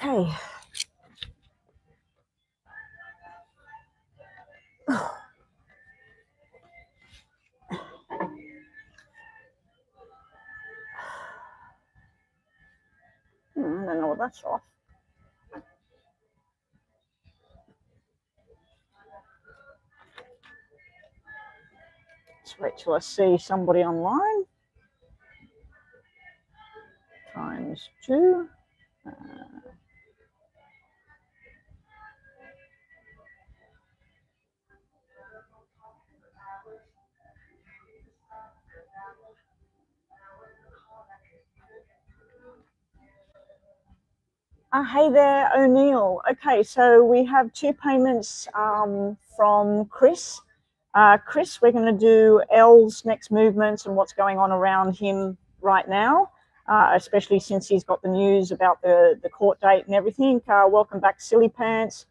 Okay. I don't know what that's off. Let's wait till I see somebody online. Times 2. Hey there, O'Neill. Okay, so we have 2 payments from Chris. Chris, we're going to do L's next movements and what's going on around him right now, especially since he's got the news about the court date and everything. Welcome back, Silly Pants.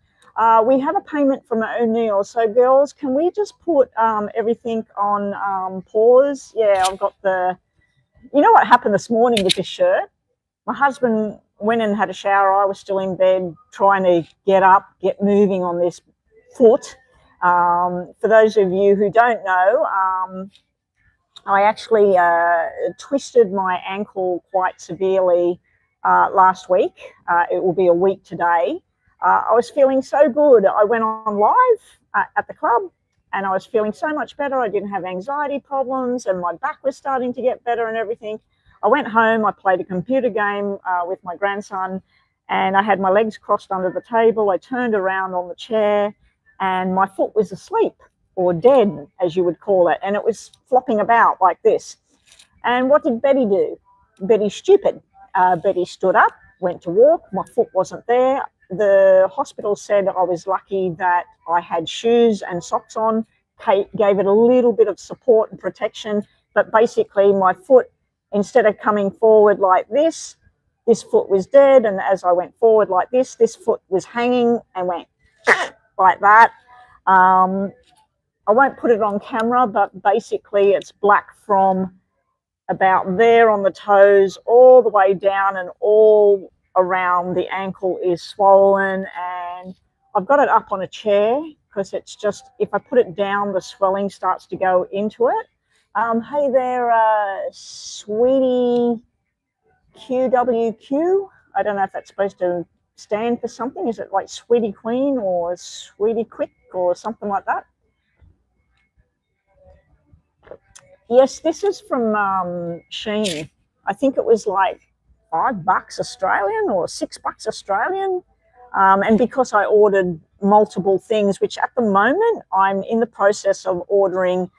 We have a payment from O'Neill. So, girls, can we just put everything on pause? Yeah, I've got the... You know what happened this morning with this shirt? My husband went and had a shower. I was still in bed trying to get up, get moving on this foot. For those of you who don't know, I actually twisted my ankle quite severely last week. It will be a week today. I was feeling so good. I went on live at the club and I was feeling so much better. I didn't have anxiety problems and my back was starting to get better and everything. I went home, I played a computer game with my grandson, and I had my legs crossed under the table. I turned around on the chair, and my foot was asleep, or dead, as you would call it, and it was flopping about like this. And what did Betty do? Betty's stupid. Betty stood up, went to walk. My foot wasn't there. The hospital said I was lucky that I had shoes and socks on, gave it a little bit of support and protection, but basically my foot, instead of coming forward like this foot was dead, and as I went forward like this foot was hanging and went like that. I won't put it on camera, but basically it's black from about there on the toes all the way down, and all around the ankle is swollen, and I've got it up on a chair because it's just, if I put it down, the swelling starts to go into it. Hey there, Sweetie QWQ. I don't know if that's supposed to stand for something. Is it like Sweetie Queen or Sweetie Quick or something like that? Yes, this is from Shein. I think it was like $5 Australian or $6 Australian. And because I ordered multiple things, which at the moment I'm in the process of ordering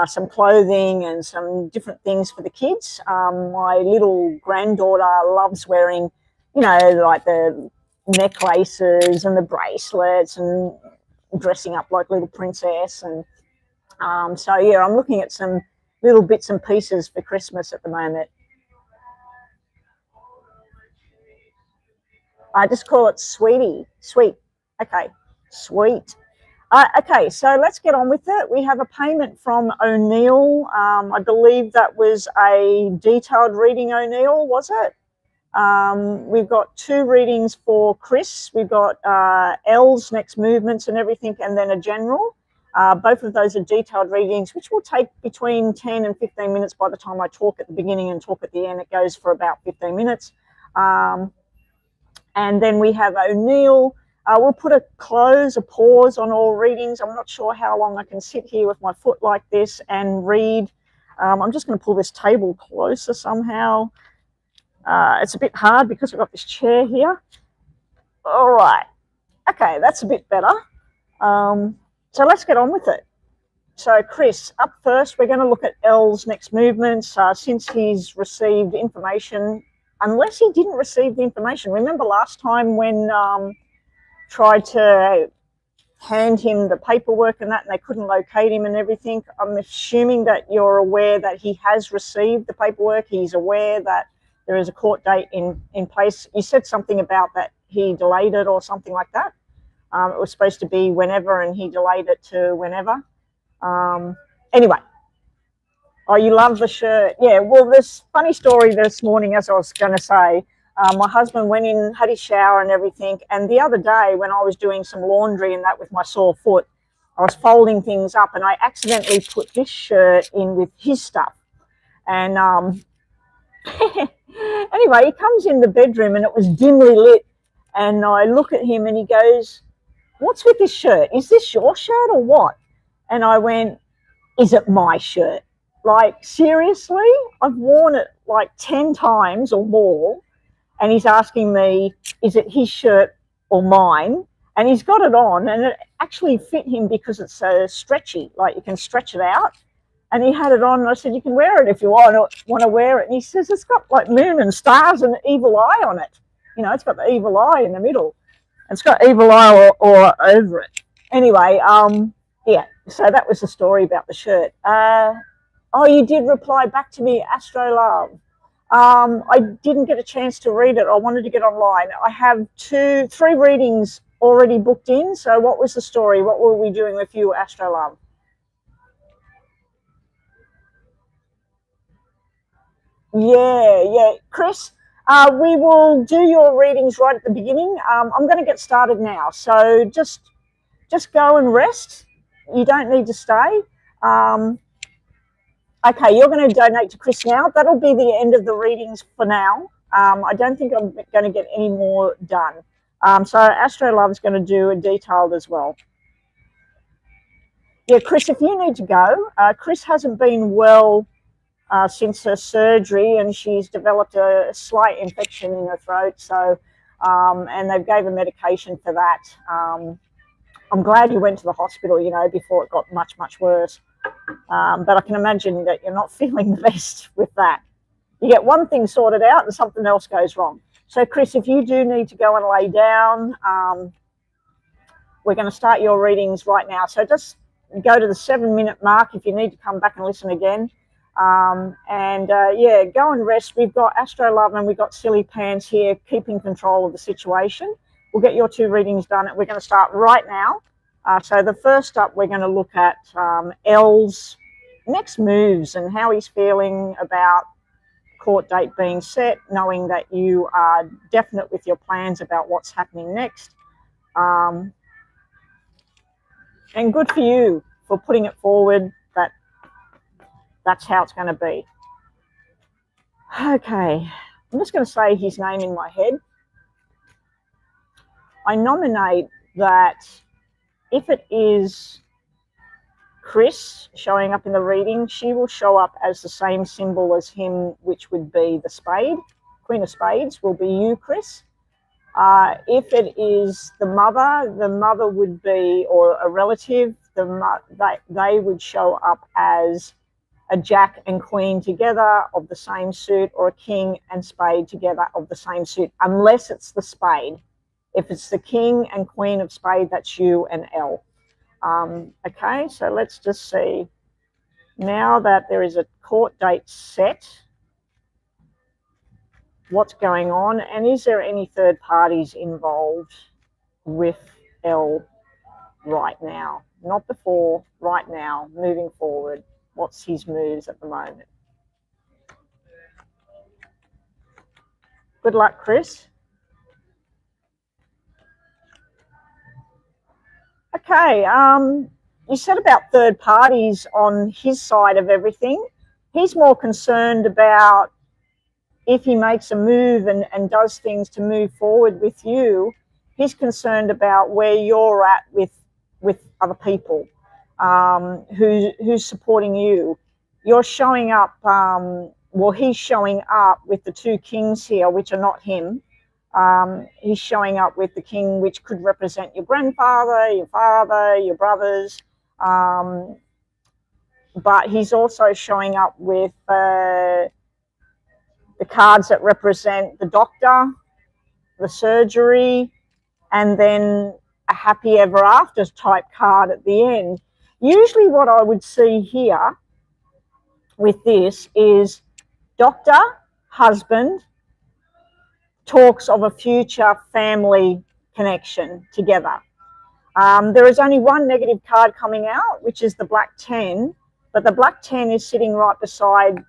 some clothing and some different things for the kids. My little granddaughter loves wearing, you know, like the necklaces and the bracelets and dressing up like little princess. And so, yeah, I'm looking at some little bits and pieces for Christmas at the moment. I just call it Sweetie. Sweet. Okay, sweet. Okay, so let's get on with it. We have a payment from O'Neill. I believe that was a detailed reading, O'Neill, was it? We've got 2 readings for Chris. We've got L's next movements and everything, and then a general. Both of those are detailed readings, which will take between 10 and 15 minutes by the time I talk at the beginning and talk at the end. It goes for about 15 minutes. And then we have O'Neill. We'll put a pause on all readings. I'm not sure how long I can sit here with my foot like this and read. I'm just going to pull this table closer somehow. It's a bit hard because I've got this chair here. All right. Okay, that's a bit better. So let's get on with it. So Chris, up first, we're going to look at L's next movements since he's received information, unless he didn't receive the information. Remember last time when tried to hand him the paperwork and that, and they couldn't locate him and everything? I'm assuming that you're aware that he has received the paperwork. He's aware that there is a court date in place. You said something about that he delayed it or something like that. It was supposed to be whenever, and he delayed it to whenever. Anyway. Oh, you love the shirt. Yeah, well, this funny story this morning, as I was going to say, My husband went in, had his shower and everything. And the other day when I was doing some laundry and that with my sore foot, I was folding things up and I accidentally put this shirt in with his stuff. And anyway, he comes in the bedroom and it was dimly lit. And I look at him and he goes, "What's with this shirt? Is this your shirt or what?" And I went, "Is it my shirt? Like, seriously? I've worn it like 10 times or more." And he's asking me, is it his shirt or mine? And he's got it on and it actually fit him because it's so stretchy, like you can stretch it out. And he had it on and I said, "You can wear it if you want to wear it." And he says, "It's got like moon and stars and evil eye on it. You know, it's got the evil eye in the middle. It's got evil eye or over it." Anyway, yeah, so that was the story about the shirt. Oh, you did reply back to me, Astro Love. I didn't get a chance to read it. I wanted to get online. I have 3 readings already booked in. So what was the story? What were we doing with you, Astro Love? Yeah, Chris, we will do your readings right at the beginning. I'm going to get started now. So just go and rest. You don't need to stay. Okay, you're going to donate to Chris now. That'll be the end of the readings for now. I don't think I'm going to get any more done. So Astro Love's going to do a detailed as well. Yeah, Chris, if you need to go, Chris hasn't been well since her surgery, and she's developed a slight infection in her throat. So, and they gave her medication for that. I'm glad you went to the hospital, you know, before it got much, much worse. But I can imagine that you're not feeling the best with that. You get one thing sorted out and something else goes wrong. So, Chris, if you do need to go and lay down, we're going to start your readings right now. So just go to the 7-minute mark if you need to come back and listen again. Yeah, go and rest. We've got Astro Love and we've got Silly Pants here keeping control of the situation. We'll get your 2 readings done. We're going to start right now. So the first up, we're going to look at L's next moves and how he's feeling about court date being set, knowing that you are definite with your plans about what's happening next. And good for you for putting it forward that that's how it's going to be. Okay, I'm just going to say his name in my head. I nominate that if it is Chris showing up in the reading, she will show up as the same symbol as him, which would be the spade. Queen of Spades will be you, Chris. If it is the mother would be, or a relative, they would show up as a jack and queen together of the same suit, or a king and spade together of the same suit, unless it's the spade. If it's the king and queen of spade, that's you and L. Okay, so let's just see. Now that there is a court date set, what's going on, and is there any third parties involved with L right now? Not before, right now, moving forward. What's his moves at the moment? Good luck, Chris. Okay, you said about third parties on his side of everything. He's more concerned about if he makes a move and does things to move forward with you. He's concerned about where you're at with other people, who's supporting you. You're showing up, well, he's showing up with the 2 kings here, which are not him. He's showing up with the king, which could represent your grandfather, your father, your brothers. But he's also showing up with the cards that represent the doctor, the surgery, and then a happy ever after type card at the end. Usually what I would see here with this is doctor, husband, talks of a future family connection together. There is only one negative card coming out, which is the black 10, but the black 10 is sitting right beside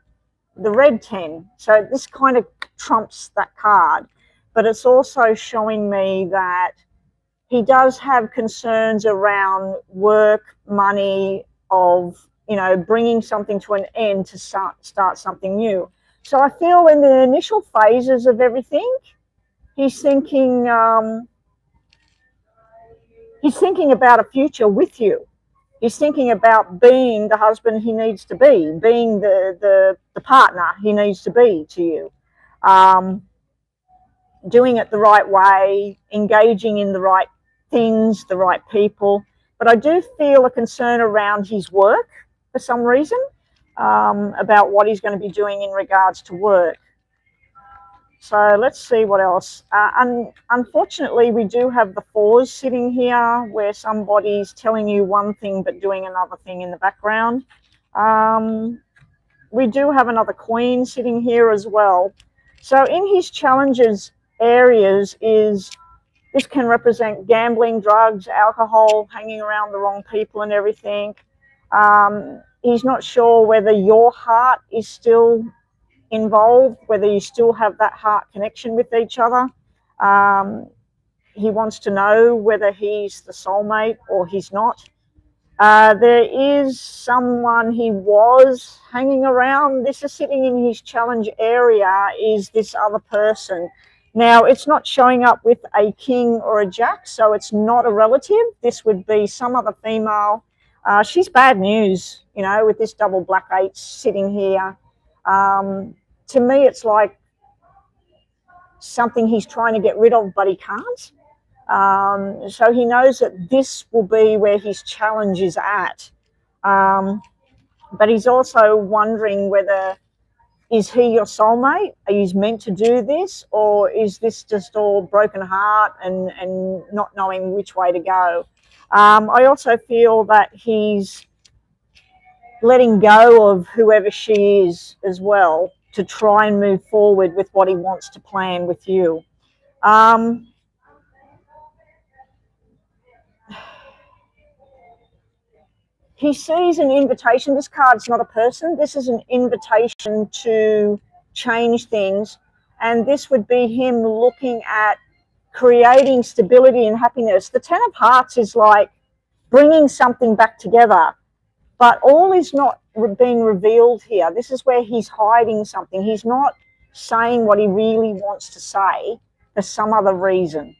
the red 10. So this kind of trumps that card. but it's also showing me that he does have concerns around work, money, of, you know, bringing something to an end to start something new. So I feel in the initial phases of everything, he's thinking about a future with you. He's thinking about being the husband he needs to be, being the partner he needs to be to you. Doing it the right way, engaging in the right things, the right people. But I do feel a concern around his work for some reason, about what he's going to be doing in regards to work. So let's see what else. Unfortunately, we do have the fours sitting here where somebody's telling you one thing but doing another thing in the background. We do have another queen sitting here as well. So in his challenges areas this can represent gambling, drugs, alcohol, hanging around the wrong people and everything. He's not sure whether your heart is still involved, whether you still have that heart connection with each other. He wants to know whether he's the soulmate or he's not. There is someone he was hanging around. This is sitting in his challenge area, is this other person. Now, it's not showing up with a king or a jack, so it's not a relative. This would be some other female. She's bad news, you know, with this double black 8 sitting here. To me, it's like something he's trying to get rid of, but he can't. So he knows that this will be where his challenge is at. But he's also wondering whether, is he your soulmate? Are you meant to do this? Or is this just all broken heart and not knowing which way to go? I also feel that he's letting go of whoever she is as well to try and move forward with what he wants to plan with you. He sees an invitation. This card's not a person. This is an invitation to change things. And this would be him looking at creating stability and happiness. The 10 of Hearts is like bringing something back together. But all is not being revealed here. This is where he's hiding something. He's not saying what he really wants to say for some other reason.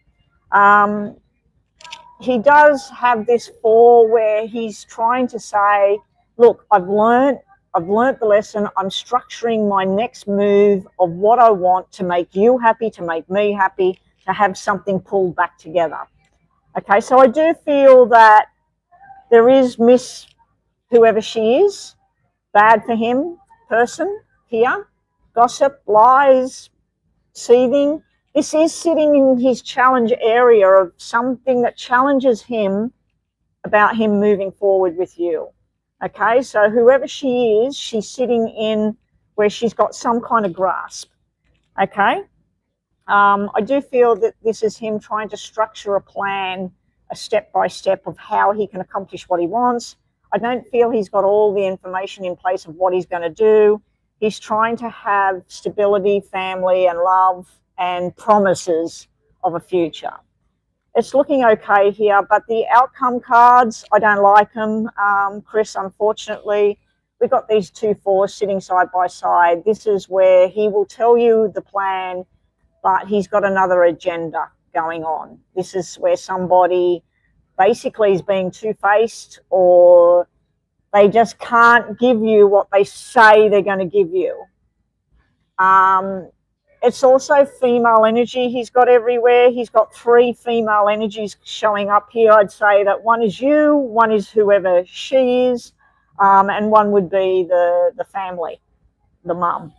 He does have this 4 where he's trying to say, look, I've learned the lesson. I'm structuring my next move of what I want to make you happy, to make me happy, to have something pulled back together. Okay, so I do feel that there is Miss whoever she is, bad for him person here, gossip, lies, seething. This is sitting in his challenge area of something that challenges him about him moving forward with you. Okay, so whoever she is, she's sitting in where she's got some kind of grasp. Okay, I do feel that this is him trying to structure a plan, a step-by-step of how he can accomplish what he wants. I don't feel he's got all the information in place of what he's going to do. He's trying to have stability, family, and love, and promises of a future. It's looking okay here, but the outcome cards, I don't like them, Chris, unfortunately. We've got these 2 4s sitting side by side. This is where he will tell you the plan, but he's got another agenda going on. This is where somebody basically is being two-faced, or they just can't give you what they say they're going to give you. It's also female energy he's got everywhere. He's got 3 female energies showing up here. I'd say that one is you, one is whoever she is, and one would be the family, the mum.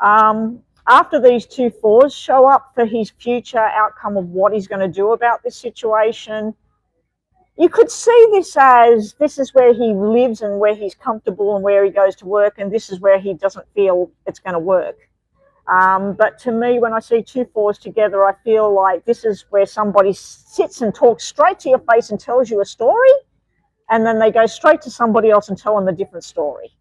After these 2 4s show up for his future outcome of what he's going to do about this situation, you could see this as this is where he lives and where he's comfortable and where he goes to work, and this is where he doesn't feel it's going to work. But to me, when I see 2 4s together, I feel like this is where somebody sits and talks straight to your face and tells you a story, and then they go straight to somebody else and tell them a different story.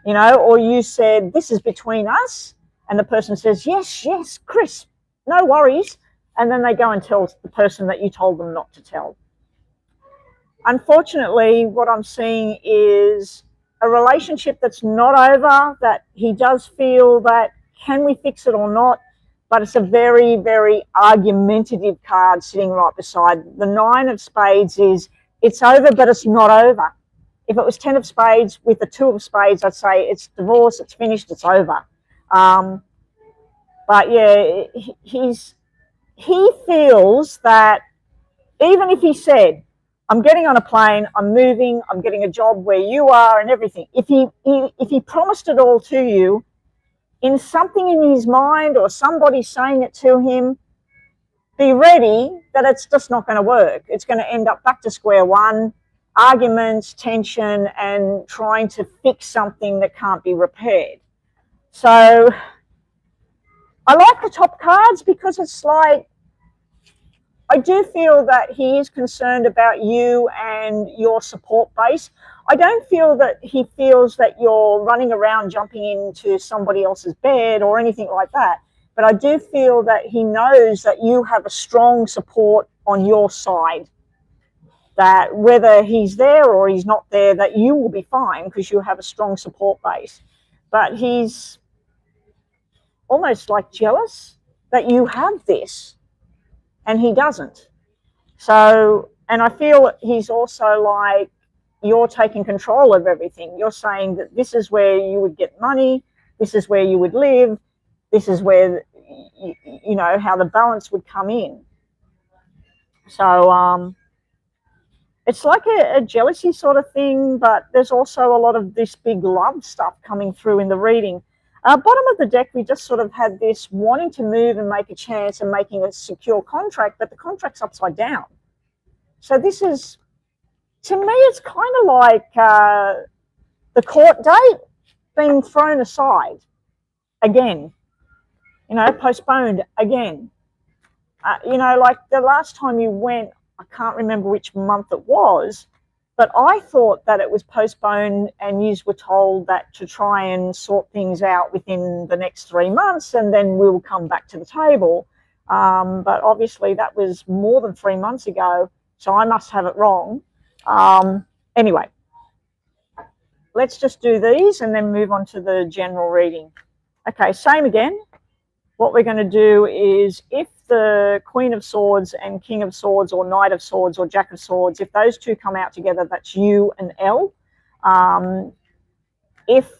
You know, or you said, this is between us, and the person says, yes, Chris, no worries. And then they go and tell the person that you told them not to tell. Unfortunately, what I'm seeing is a relationship that's not over, that he does feel that, can we fix it or not? But it's a very, very argumentative card sitting right beside. The 9 of spades is, it's over, but it's not over. If it was 10 of spades with the 2 of spades, I'd say it's divorce, it's finished, it's over. But yeah, he feels that even if he said, I'm getting on a plane, I'm moving, I'm getting a job where you are and everything, if he promised it all to you, in something in his mind or somebody saying it to him, be ready that it's just not going to work. It's going to end up back to square one, arguments, tension, and trying to fix something that can't be repaired. So I like the top cards because it's like, I do feel that he is concerned about you and your support base. I don't feel that he feels that you're running around jumping into somebody else's bed or anything like that. But I do feel that he knows that you have a strong support on your side, that whether he's there or he's not there, that you will be fine because you have a strong support base. But he's almost like jealous that you have this and he doesn't. So, and I feel he's also like, you're taking control of everything. You're saying that this is where you would get money, this is where you would live, this is where, you know, how the balance would come in. So it's like a jealousy sort of thing, but there's also a lot of this big love stuff coming through in the reading. Bottom of the deck, we just sort of had this wanting to move and make a chance and making a secure contract, but the contract's upside down. So this is, to me, it's kind of like the court date being thrown aside again, you know, postponed again. You know, like the last time you went, I can't remember which month it was, but I thought that it was postponed and you were told that to try and sort things out within the next 3 months and then we'll come back to the table. But obviously that was more than 3 months ago, so I must have it wrong. Anyway, let's just do these and then move on to the general reading. Okay, same again. What we're going to do is, if the Queen of Swords and King of Swords or Knight of Swords or Jack of Swords, if those two come out together, that's U and L. If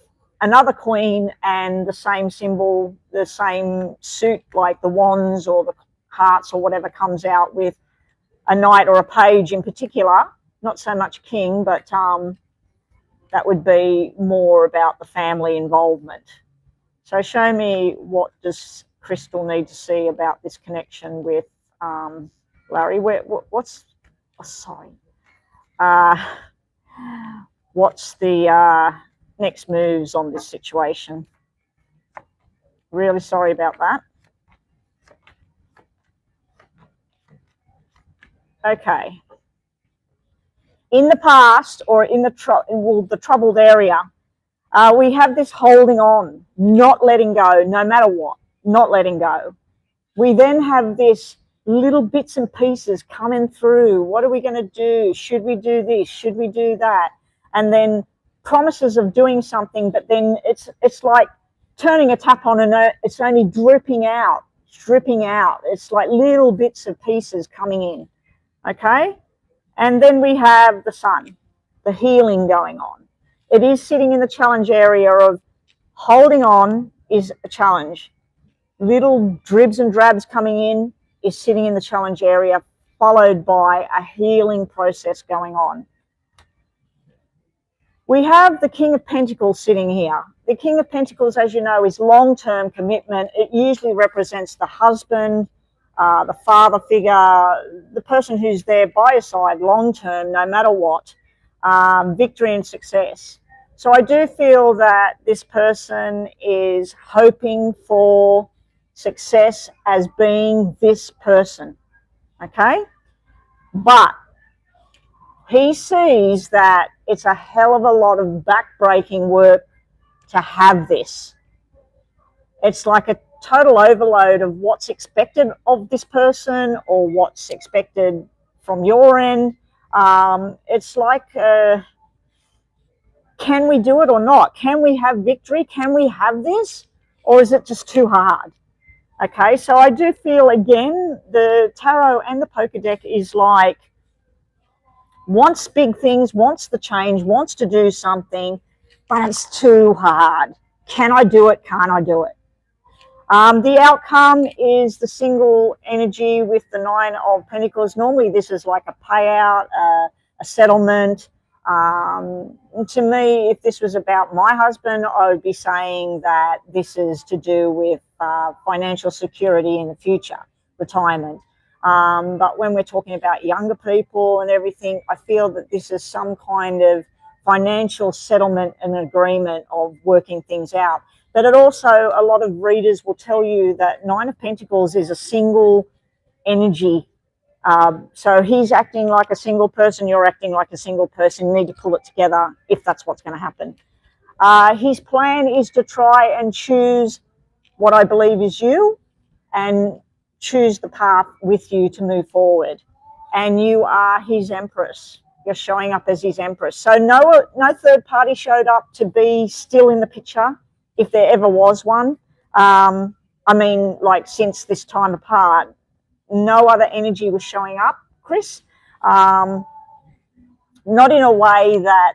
another Queen and the same symbol, the same suit, like the Wands or the Hearts or whatever, comes out with a Knight or a Page in particular, not so much King, but that would be more about the family involvement. So show me, what does Crystal need to see about this connection with Larry? What's the next moves on this situation? Really sorry about that. Okay. In the past, or in the troubled area, we have this holding on, not letting go, no matter what, not letting go. We then have this little bits and pieces coming through. What are we going to do? Should we do this? Should we do that? And then promises of doing something, but then it's like turning a tap on and it's only dripping out. It's like little bits of pieces coming in, okay? And then we have the Sun, the healing going on. It is sitting in the challenge area of holding on is a challenge. Little dribs and drabs coming in is sitting in the challenge area, followed by a healing process going on. We have the King of Pentacles sitting here. The King of Pentacles, as you know, is long-term commitment. It usually represents the husband, the father figure, the person who's there by your side long-term, no matter what, victory and success. So I do feel that this person is hoping for success as being this person, okay? But he sees that it's a hell of a lot of back-breaking work to have this. It's like a total overload of what's expected of this person or what's expected from your end. It's like, can we do it or not? Can we have victory? Can we have this? Or is it just too hard? Okay, so I do feel, again, the tarot and the poker deck is like, wants big things, wants the change, wants to do something, but it's too hard. Can I do it? Can't I do it? The outcome is the single energy with the 9 of Pentacles. Normally this is like a payout, a settlement. To me, if this was about my husband, I would be saying that this is to do with financial security in the future, retirement. But when we're talking about younger people and everything, I feel that this is some kind of financial settlement and agreement of working things out. But it also, a lot of readers will tell you that 9 of Pentacles is a single energy. So he's acting like a single person, you're acting like a single person. You need to pull it together if that's what's going to happen. His plan is to try and choose what I believe is you and choose the path with you to move forward. And you are his empress. You're showing up as his empress. So no third party showed up to be still in the picture, if there ever was one. I mean, like, since this time apart, no other energy was showing up, Chris. Not in a way that,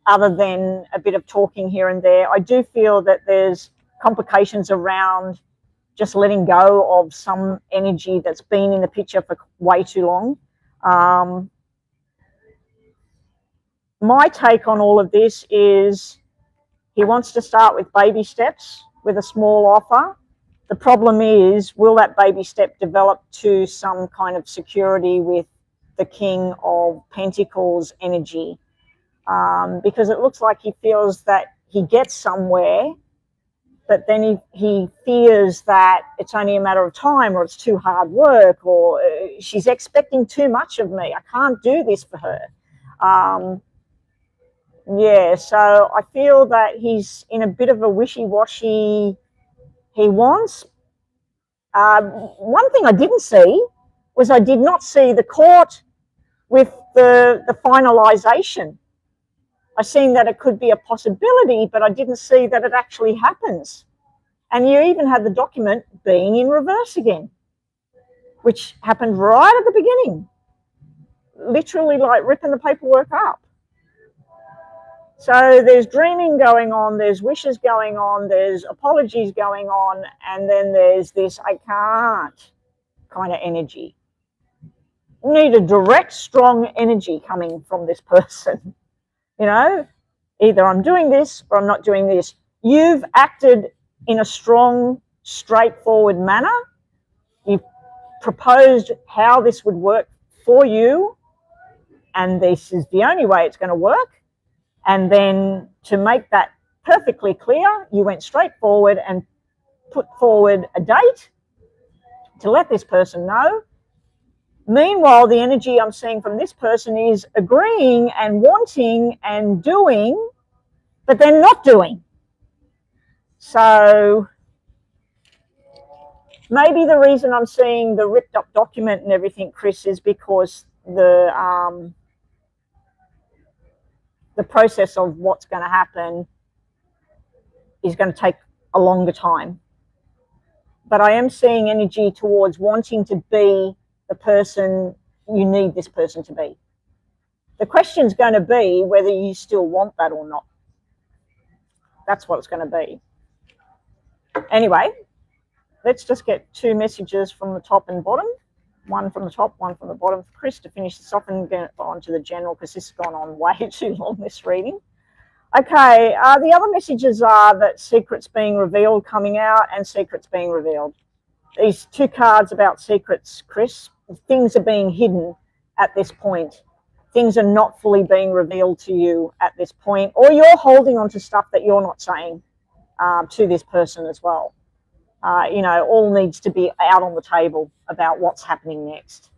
other than a bit of talking here and there. I do feel that there's complications around just letting go of some energy that's been in the picture for way too long. My take on all of this is he wants to start with baby steps, with a small offer. The problem is, will that baby step develop to some kind of security with the King of Pentacles energy? Because it looks like he feels that he gets somewhere, but then he fears that it's only a matter of time, or it's too hard work, or she's expecting too much of me. I can't do this for her. Yeah, so I feel that he's in a bit of a wishy-washy. He wants. One thing I didn't see was, I did not see the court with the finalisation. I seen that it could be a possibility, but I didn't see that it actually happens. And you even had the document being in reverse again, which happened right at the beginning. Literally like ripping the paperwork up. So there's dreaming going on, there's wishes going on, there's apologies going on, and then there's this I can't kind of energy. You need a direct, strong energy coming from this person. You know, either I'm doing this or I'm not doing this. You've acted in a strong, straightforward manner. You've proposed how this would work for you, and this is the only way it's going to work. And then to make that perfectly clear, you went straight forward and put forward a date to let this person know. Meanwhile, the energy I'm seeing from this person is agreeing and wanting and doing, but they're not doing. So maybe the reason I'm seeing the ripped up document and everything, Chris, is because the process of what's going to happen is going to take a longer time. But I am seeing energy towards wanting to be the person you need this person to be. The question's going to be whether you still want that or not. That's what it's going to be. Anyway, let's just get 2 messages from the top and bottom. One from the top, one from the bottom for Chris to finish this off, and get on to the general, because this has gone on way too long, this reading. Okay, the other messages are that secrets being revealed coming out, and secrets being revealed. These 2 cards about secrets, Chris, things are being hidden at this point. Things are not fully being revealed to you at this point, or you're holding on to stuff that you're not saying to this person as well. You know, all needs to be out on the table about what's happening next.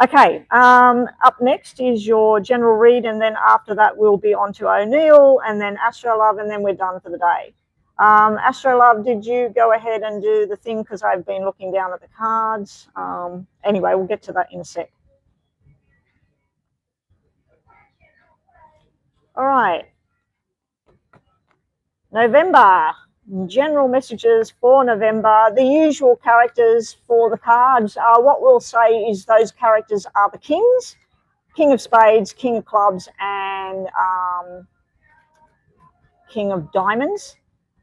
Okay, up next is your general read, and then after that we'll be on to O'Neill, and then Astro Love, and then we're done for the day. Astrolove, did you go ahead and do the thing? Because I've been looking down at the cards. Anyway, we'll get to that in a sec. All right. November. General messages for November. The usual characters for the cards. What we'll say is those characters are the kings. King of Spades, King of Clubs, and King of Diamonds.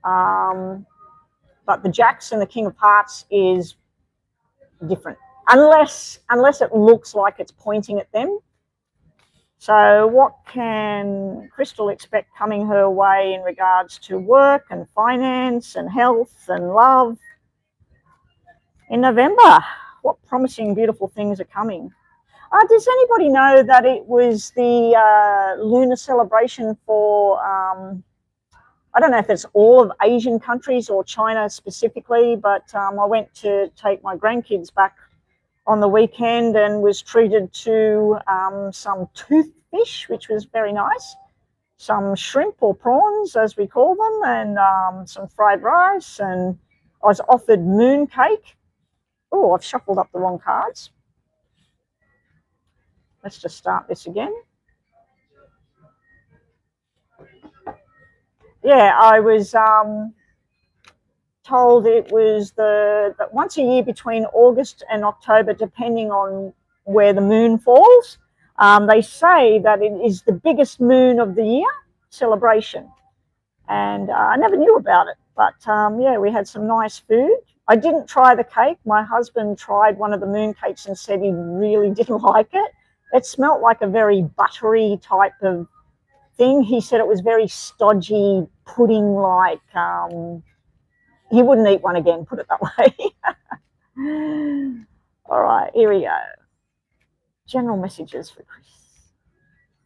But the Jacks and the King of Hearts is different. Unless it looks like it's pointing at them. So what can Crystal expect coming her way in regards to work and finance and health and love in November? What promising, beautiful things are coming? Does anybody know that it was the lunar celebration for, I don't know if it's all of Asian countries or China specifically, but I went to take my grandkids back on the weekend and was treated to some toothfish, which was very nice, some shrimp or prawns, as we call them, and some fried rice, and I was offered moon cake. Oh, I've shuffled up the wrong cards. Let's just start this again. Yeah, I was told it was that once a year between August and October, depending on where the moon falls, they say that it is the biggest moon of the year celebration. And I never knew about it, but yeah, we had some nice food. I didn't try the cake. My husband tried one of the moon cakes and said he really didn't like it. It smelt like a very buttery type of thing. He said it was very stodgy, pudding-like. He wouldn't eat one again, put it that way. All right, here we go. General messages for Chris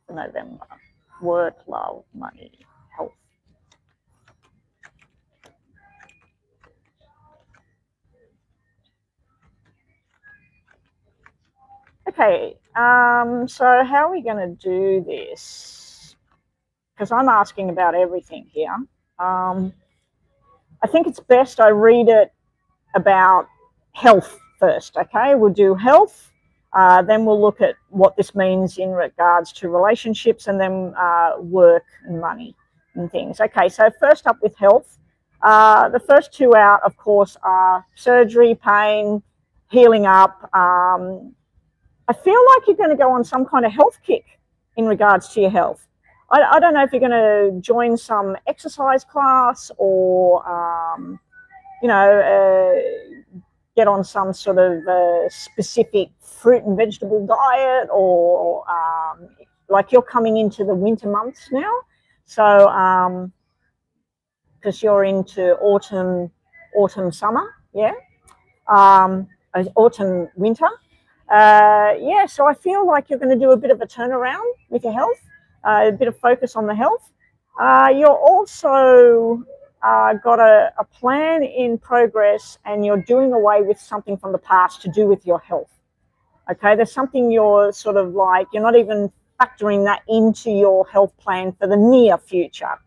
for November. Work, love, money, health. Okay, so how are we going to do this? Because I'm asking about everything here. I think it's best I read it about health first, okay? We'll do health, then we'll look at what this means in regards to relationships, and then work and money and things. Okay, so first up with health. The first two out, of course, are surgery, pain, healing up. I feel like you're going to go on some kind of health kick in regards to your health. I don't know if you're going to join some exercise class or, you know, get on some sort of specific fruit and vegetable diet, or like you're coming into the winter months now. So, because you're into autumn, summer, yeah, autumn, winter. Yeah, so I feel like you're going to do a bit of a turnaround with your health, a bit of focus on the health. You're also got a plan in progress, and you're doing away with something from the past to do with your health. Okay, there's something you're sort of like, you're not even factoring that into your health plan for the near future.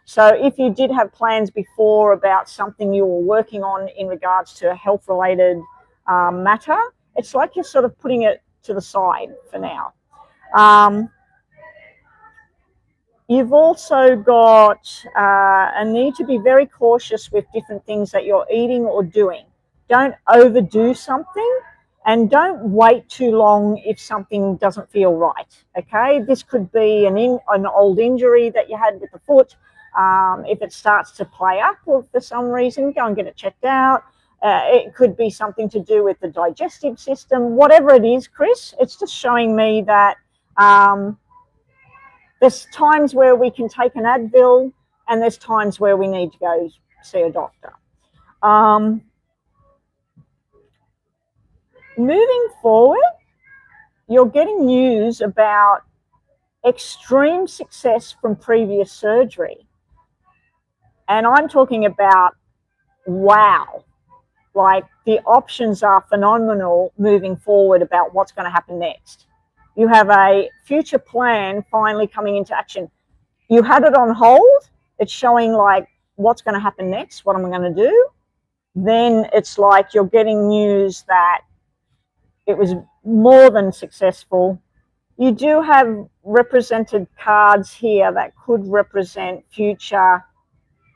So if you did have plans before about something you were working on in regards to a health-related matter, it's like you're sort of putting it to the side for now. You've also got a need to be very cautious with different things that you're eating or doing. Don't overdo something, and don't wait too long if something doesn't feel right, okay? This could be an old injury that you had with the foot. If it starts to play up for some reason, go and get it checked out. It could be something to do with the digestive system. Whatever it is, Chris, it's just showing me that there's times where we can take an Advil, and there's times where we need to go see a doctor. Moving forward, you're getting news about extreme success from previous surgery. And I'm talking about, wow, like the options are phenomenal moving forward about what's going to happen next. You have a future plan finally coming into action. You had it on hold. It's showing like what's going to happen next? What am I going to do? Then it's like you're getting news that it was more than successful. You do have represented cards here that could represent future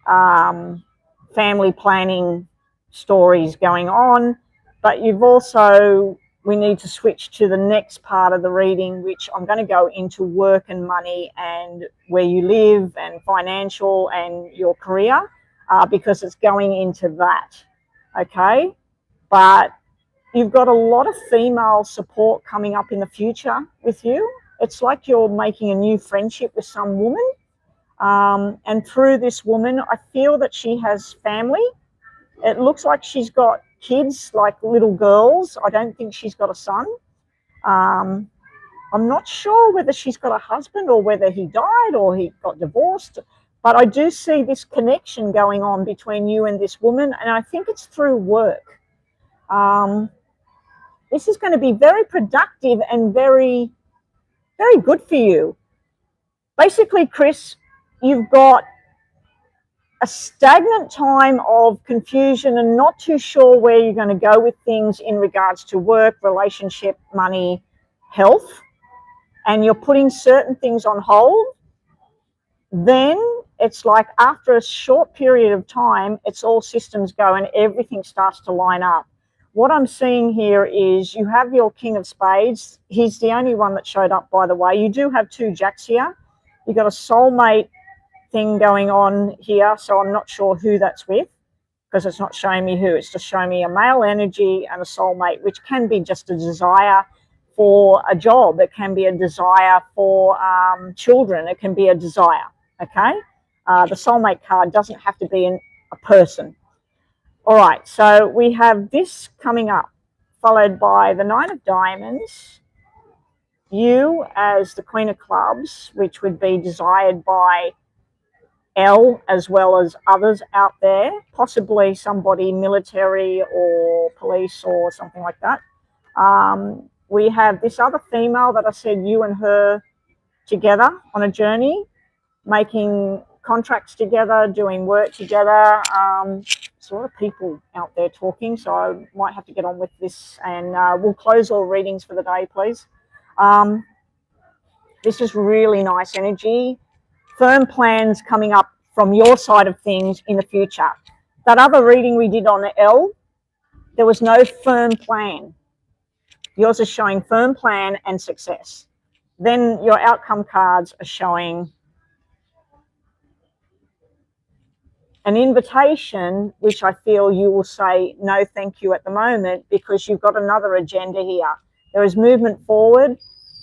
family planning stories going on, but you've also, we need to switch to the next part of the reading, which I'm going to go into work and money and where you live and financial and your career, because it's going into that. Okay, but you've got a lot of female support coming up in the future with you. It's like you're making a new friendship with some woman. And through this woman, I feel that she has family. It looks like she's got kids, like little girls. I don't think she's got a son. I'm not sure whether she's got a husband or whether he died or he got divorced. But I do see this connection going on between you and this woman, and I think it's through work. This is going to be very productive and very, very good for you. Basically, Chris, you've got a stagnant time of confusion and not too sure where you're going to go with things in regards to work, relationship, money, health, and you're putting certain things on hold. Then it's like after a short period of time, it's all systems go and everything starts to line up. What I'm seeing here is you have your King of Spades. He's the only one that showed up, by the way. You do have two Jacks here. You've got a soulmate thing going on here, so I'm not sure who that's with because it's not showing me who. It's just showing me a male energy and a soulmate, which can be just a desire for a job. It can be a desire for children. It can be a desire, okay? The soulmate card doesn't have to be a person. All right, so we have this coming up, followed by the Nine of Diamonds, you as the Queen of Clubs, which would be desired by Elle as well as others out there, possibly somebody military or police or something like that. We have this other female that I said you and her together on a journey, making contracts together, doing work together. There's a lot of people out there talking, so I might have to get on with this, and we'll close all readings for the day, please. This is really nice energy. Firm plans coming up from your side of things in the future. That other reading we did on the L, there was no firm plan. Yours is showing firm plan and success. Then your outcome cards are showing an invitation, which I feel you will say no thank you at the moment because you've got another agenda here. There is movement forward.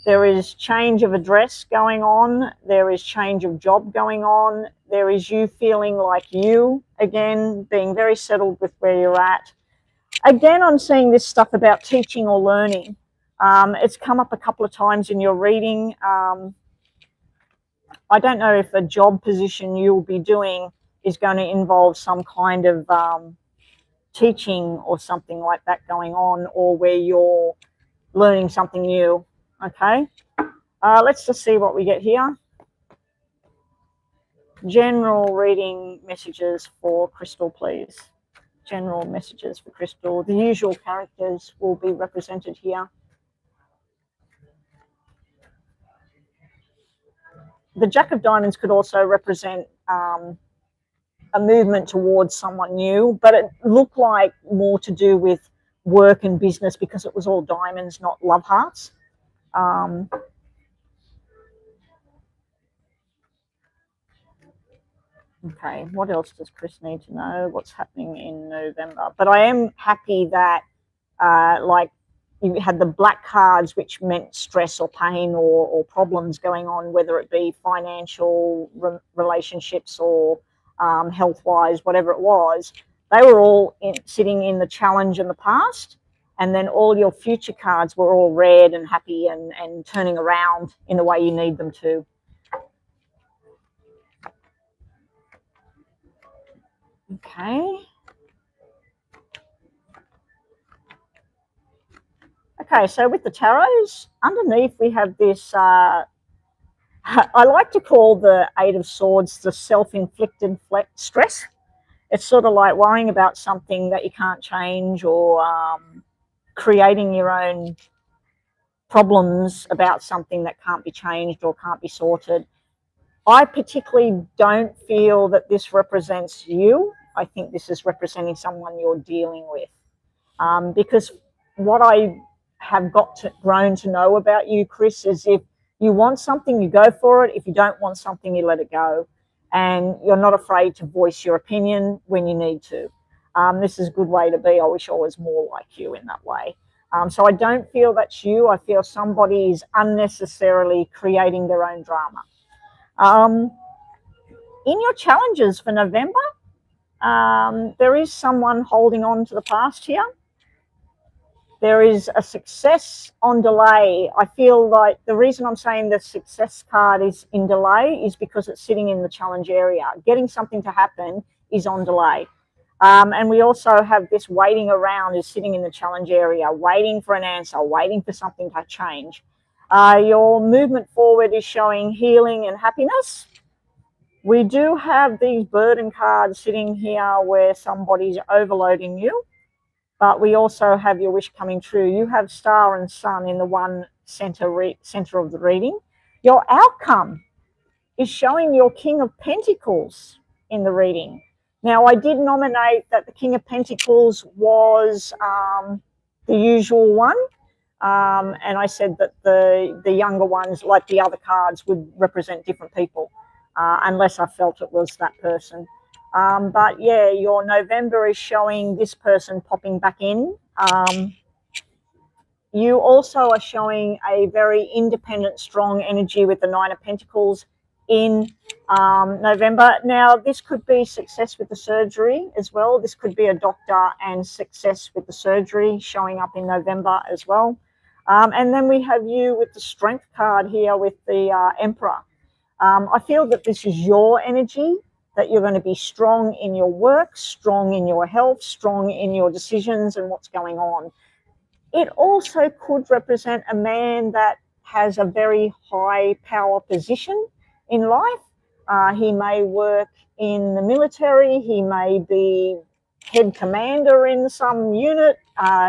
There is change of address going on. There is change of job going on. There is you feeling like you, again, being very settled with where you're at. Again, I'm seeing this stuff about teaching or learning. It's come up a couple of times in your reading. I don't know if the job position you'll be doing is going to involve some kind of teaching or something like that going on, or where you're learning something new. Okay, let's just see what we get here. General reading messages for Crystal, please. General messages for Crystal. The usual characters will be represented here. The Jack of Diamonds could also represent a movement towards someone new, but it looked like more to do with work and business because it was all diamonds, not love hearts. Okay, what else does Chris need to know? What's happening in November? But I am happy that, like, you had the black cards, which meant stress or pain or problems going on, whether it be financial, relationships, or health-wise, whatever it was. They were all sitting in the challenge in the past, and then all your future cards were all red and happy and turning around in the way you need them to. Okay. Okay, so with the tarots, underneath we have this I like to call the Eight of Swords the self-inflicted stress. It's sort of like worrying about something that you can't change, or creating your own problems about something that can't be changed or can't be sorted. I particularly don't feel that this represents you. I think this is representing someone you're dealing with. Because what I have grown to know about you, Chris, is if you want something, you go for it. If you don't want something, you let it go. And you're not afraid to voice your opinion when you need to. This is a good way to be. I wish I was more like you in that way. So I don't feel that's you. I feel somebody is unnecessarily creating their own drama. In your challenges for November, there is someone holding on to the past here. There is a success on delay. I feel like the reason I'm saying the success card is in delay is because it's sitting in the challenge area. Getting something to happen is on delay. And we also have this waiting around is sitting in the challenge area, waiting for an answer, waiting for something to change. Your movement forward is showing healing and happiness. We do have these burden cards sitting here where somebody's overloading you. But we also have your wish coming true. You have Star and Sun in the one center of the reading. Your outcome is showing your King of Pentacles in the reading. Now, I did nominate that the King of Pentacles was the usual one. And I said that the younger ones, like the other cards, would represent different people, unless I felt it was that person. But yeah, your November is showing this person popping back in. You also are showing a very independent, strong energy with the Nine of Pentacles in November. Now, this could be success with the surgery as well. This could be a doctor and success with the surgery showing up in November as well. And then we have you with the Strength card here with the Emperor. I feel that this is your energy, that you're going to be strong in your work, strong in your health, strong in your decisions and what's going on. It also could represent a man that has a very high power position in life. He may work in the military. He may be head commander in some unit.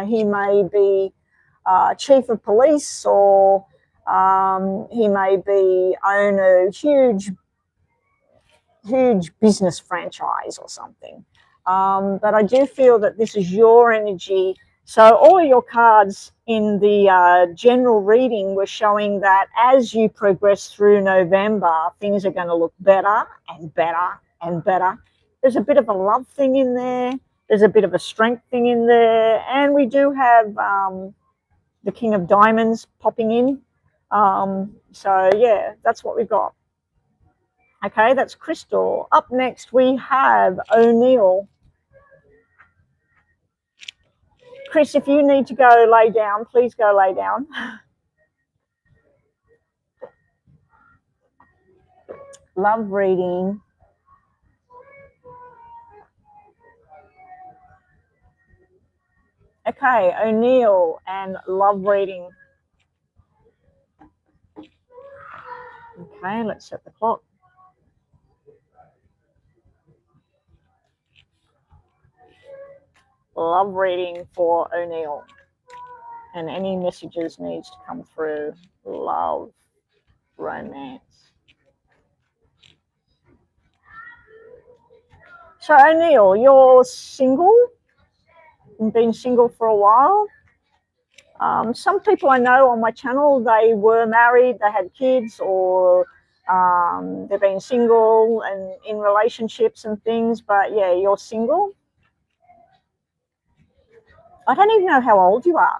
He may be chief of police, or he may own a huge business franchise or something. But I do feel that this is your energy. So all of your cards in the general reading were showing that as you progress through November, things are going to look better and better and better. There's a bit of a love thing in there. There's a bit of a strength thing in there. And we do have the King of Diamonds popping in. So yeah, that's what we've got. Okay, that's Crystal. Up next, we have O'Neill. Chris, if you need to go lay down, please go lay down. Love reading. Okay, O'Neill and love reading. Okay, let's set the clock. Love reading for O'Neill. And any messages needs to come through. Love, romance. So O'Neill, you're single and been single for a while. Some people I know on my channel, they were married, they had kids, or they've been single and in relationships and things, but yeah, you're single. I don't even know how old you are.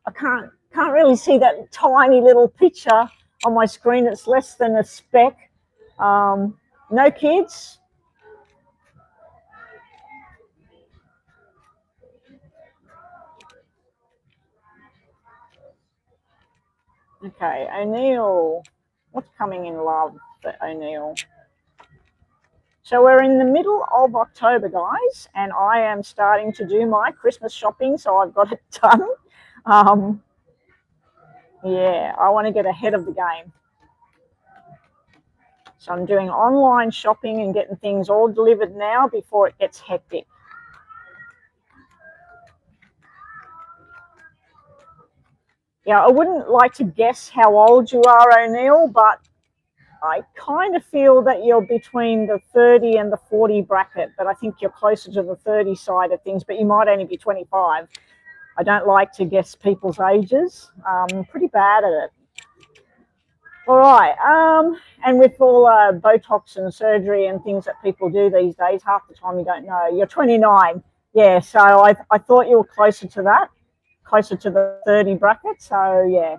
I can't really see that tiny little picture on my screen. It's less than a speck. No kids. Okay, O'Neill. What's coming in love for O'Neill? So we're in the middle of October, guys, and I am starting to do my Christmas shopping, so I've got it done. Yeah, I want to get ahead of the game. So I'm doing online shopping and getting things all delivered now before it gets hectic. Yeah, I wouldn't like to guess how old you are, O'Neill, but I kind of feel that you're between the 30 and the 40 bracket, but I think you're closer to the 30 side of things, but you might only be 25. I don't like to guess people's ages. I'm pretty bad at it. All right, and with all Botox and surgery and things that people do these days, half the time you don't know. You're 29. Yeah, so I thought you were closer to that, closer to the 30 bracket, so yeah.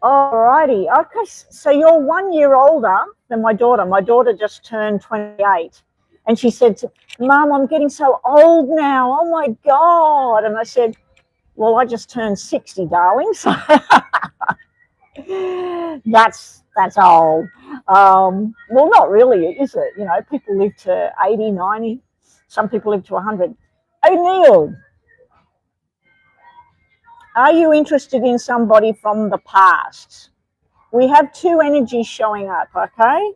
Alrighty, okay, so you're 1 year older than my daughter. My daughter just turned 28. And she said, Mum, I'm getting so old now. Oh my God. And I said, well, I just turned 60, darling. So that's old. Well, not really, is it? You know, people live to 80, 90. Some people live to 100. O'Neill, are you interested in somebody from the past? We have two energies showing up, okay?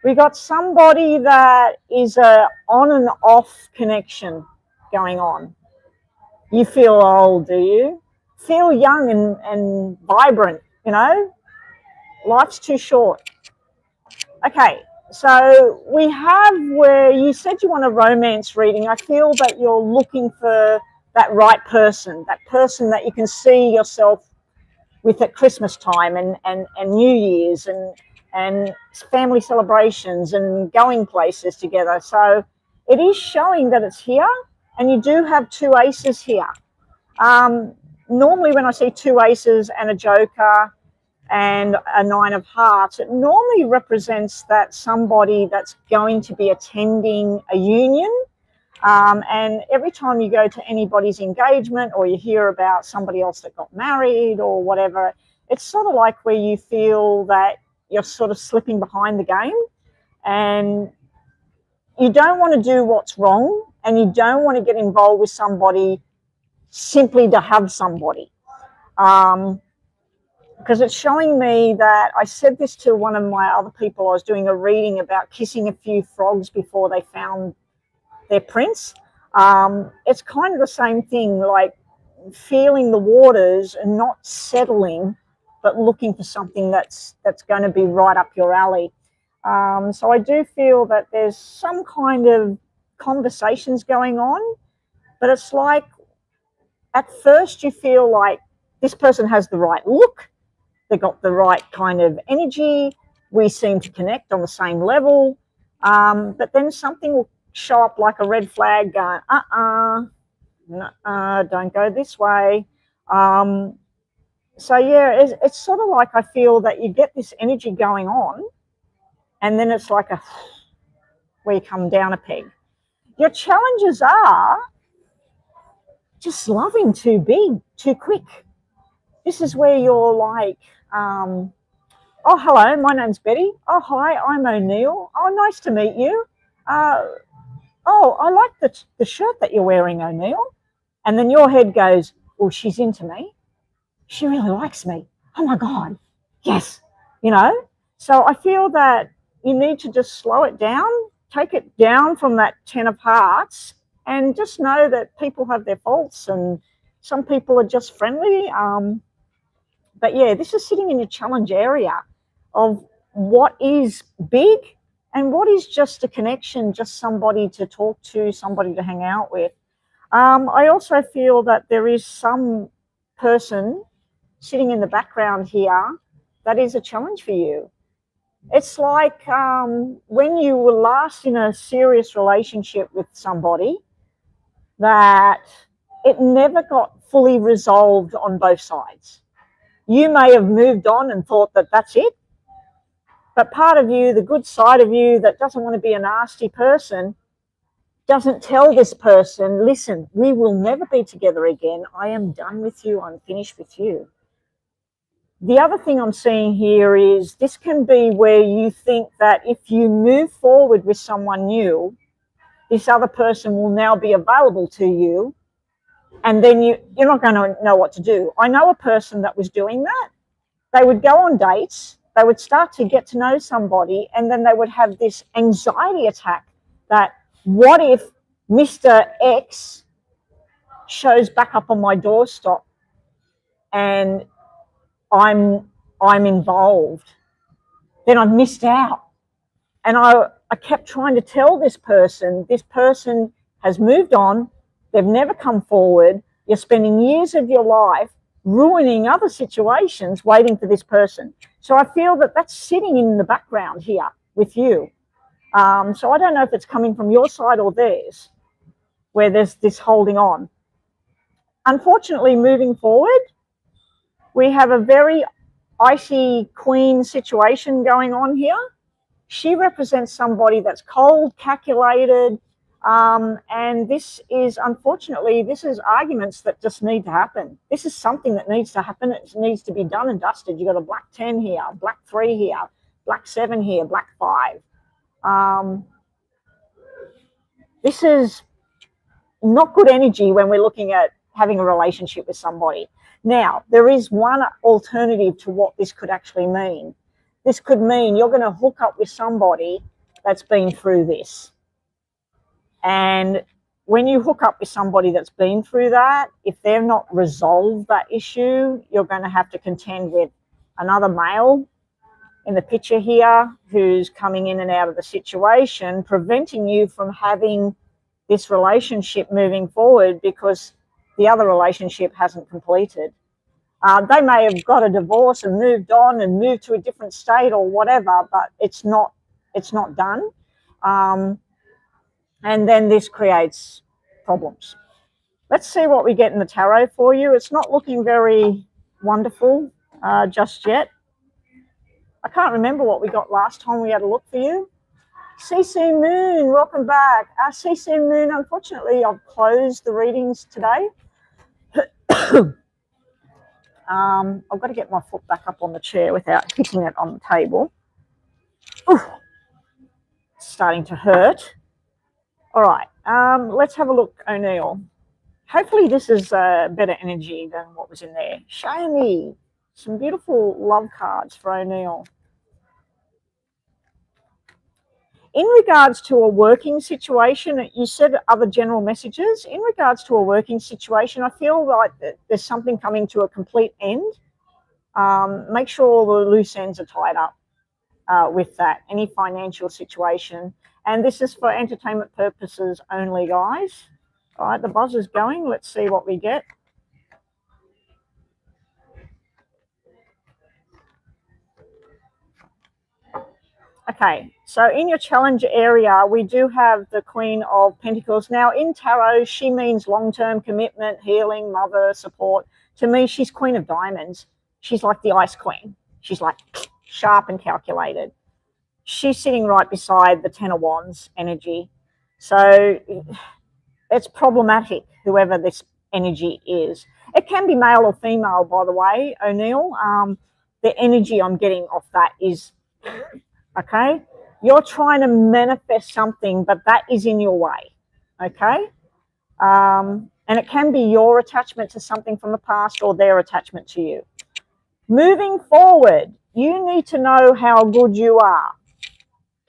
We got somebody that is a on and off connection going on. You feel old, do you? Feel young and vibrant, you know? Life's too short. Okay, so we have where you said you want a romance reading. I feel that you're looking for that right person, that person that you can see yourself with at Christmas time and New Year's and family celebrations and going places together. So it is showing that it's here, and you do have two aces here. Normally when I see two aces and a joker and a 9 of hearts, it normally represents that somebody that's going to be attending a union. And every time you go to anybody's engagement or you hear about somebody else that got married or whatever, it's sort of like where you feel that you're sort of slipping behind the game and you don't want to do what's wrong and you don't want to get involved with somebody simply to have somebody. Because it's showing me that I said this to one of my other people. I was doing a reading about kissing a few frogs before they found their prince. It's kind of the same thing, like feeling the waters and not settling, but looking for something that's going to be right up your alley. So I do feel that there's some kind of conversations going on, but it's like at first you feel like this person has the right look, they got the right kind of energy, we seem to connect on the same level, but then something will show up like a red flag going, don't go this way. So yeah, it's sort of like I feel that you get this energy going on and then it's like where you come down a peg. Your challenges are just loving too big, too quick. This is where you're like, oh, hello, my name's Betty. Oh, hi, I'm O'Neill. Oh, nice to meet you. Oh, I like the shirt that you're wearing, O'Neill. And then your head goes, well, she's into me. She really likes me. Oh, my God. Yes. You know, so I feel that you need to just slow it down, take it down from that 10 of hearts and just know that people have their faults and some people are just friendly. But yeah, this is sitting in your challenge area of what is big and what is just a connection, just somebody to talk to, somebody to hang out with. I also feel that there is some person sitting in the background here that is a challenge for you. It's like when you were last in a serious relationship with somebody that it never got fully resolved on both sides. You may have moved on and thought that that's it, but part of you, the good side of you that doesn't want to be a nasty person, doesn't tell this person, listen, we will never be together again. I am done with you. I'm finished with you. The other thing I'm seeing here is this can be where you think that if you move forward with someone new, this other person will now be available to you, and then you're not going to know what to do. I know a person that was doing that. They would go on dates they would start to get to know somebody, and then they would have this anxiety attack that, what if Mr. X shows back up on my doorstep and I'm involved, then I've missed out. And I kept trying to tell this person has moved on, they've never come forward, you're spending years of your life ruining other situations waiting for this person. So I feel that that's sitting in the background here with you. So I don't know if it's coming from your side or theirs, where there's this holding on. Unfortunately, moving forward, we have a very icy queen situation going on here. She represents somebody that's cold, calculated, and this is, unfortunately, this is arguments that just need to happen. This is something that needs to happen. It needs to be done and dusted. You've got a black 10 here, black 3 here, black 7 here, black 5. This is not good energy when we're looking at having a relationship with somebody. Now, there is one alternative to what this could actually mean. This could mean you're going to hook up with somebody that's been through this. And when you hook up with somebody that's been through that, if they've not resolved that issue, you're going to have to contend with another male in the picture here who's coming in and out of the situation, preventing you from having this relationship moving forward because the other relationship hasn't completed. They may have got a divorce and moved on and moved to a different state or whatever, but it's not done. And then this creates problems. Let's see what we get in the tarot for you. It's not looking very wonderful just yet. I can't remember what we got last time we had a look for you. CC Moon, welcome back. CC Moon, unfortunately, I've closed the readings today. I've got to get my foot back up on the chair without hitting it on the table. Oof, it's starting to hurt. All right, let's have a look, O'Neill. Hopefully this is better energy than what was in there. Show me some beautiful love cards for O'Neill. In regards to a working situation, you said other general messages. In regards to a working situation, I feel like there's something coming to a complete end. Make sure all the loose ends are tied up with that, any financial situation. And this is for entertainment purposes only, guys. All right, the buzzer's going. Let's see what we get. Okay, so in your challenge area, we do have the Queen of Pentacles. Now, in tarot, she means long-term commitment, healing, mother, support. To me, she's Queen of Diamonds. She's like the Ice Queen. She's like sharp and calculated. She's sitting right beside the Ten of Wands energy. So it's problematic, whoever this energy is. It can be male or female, by the way, O'Neill. The energy I'm getting off that is... Okay, you're trying to manifest something, but that is in your way. Okay, and it can be your attachment to something from the past or their attachment to you. Moving forward, you need to know how good you are.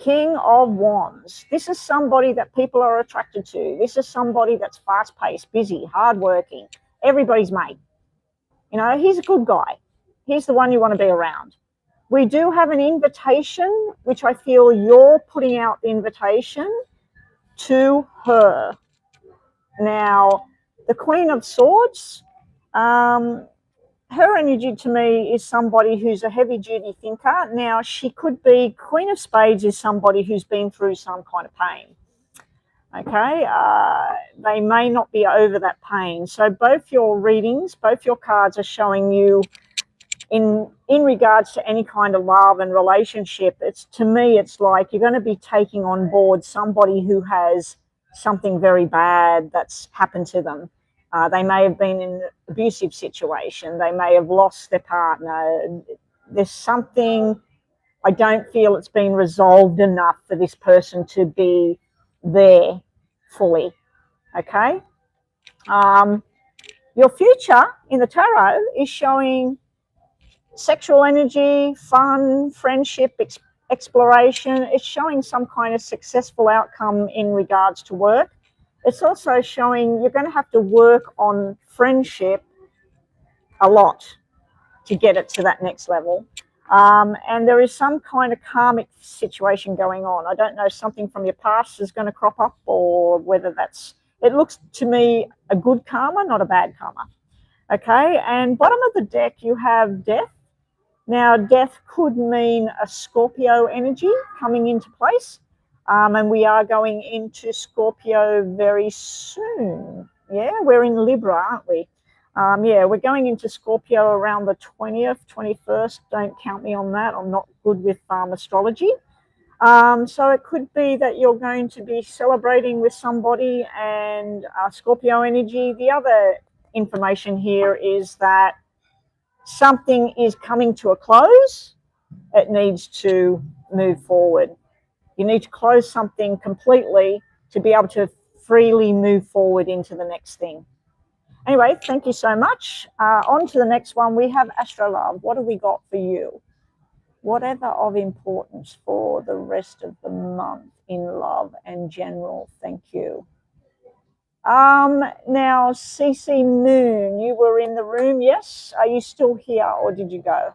King of Wands. This is somebody that people are attracted to. This is somebody that's fast-paced, busy, hardworking, everybody's mate. You know, he's a good guy. He's the one you want to be around. We do have an invitation, which I feel you're putting out the invitation to her. Now, the Queen of Swords, her energy to me is somebody who's a heavy-duty thinker. Now, she could be... Queen of Spades is somebody who's been through some kind of pain. Okay, they may not be over that pain. So both your readings, both your cards are showing you in regards to any kind of love and relationship, it's, to me, it's like you're going to be taking on board somebody who has something very bad that's happened to them. They may have been in an abusive situation. They may have lost their partner. There's something, I don't feel it's been resolved enough for this person to be there fully. Okay? Your future in the tarot is showing Sexual energy, fun, friendship, exploration. It's showing some kind of successful outcome in regards to work. It's also showing you're going to have to work on friendship a lot to get it to that next level. And there is some kind of karmic situation going on. I don't know, something from your past is going to crop up, or whether that's, it looks to me a good karma, not a bad karma. Okay, and bottom of the deck you have death. Now, death could mean a Scorpio energy coming into place, and we are going into Scorpio very soon. Yeah, we're in Libra, aren't we? Yeah, we're going into Scorpio around the 20th, 21st. Don't count me on that. I'm not good with astrology. So it could be that you're going to be celebrating with somebody and Scorpio energy. The other information here is that something is coming to a close. It needs to move forward. You need to close something completely to be able to freely move forward into the next thing. Anyway, thank you so much. On to the next one. We have Astrolove. What have we got for you? Whatever of importance for the rest of the month in love and general. Thank you. Now, CC Moon, you were in the room, yes? Are you still here, or did you go?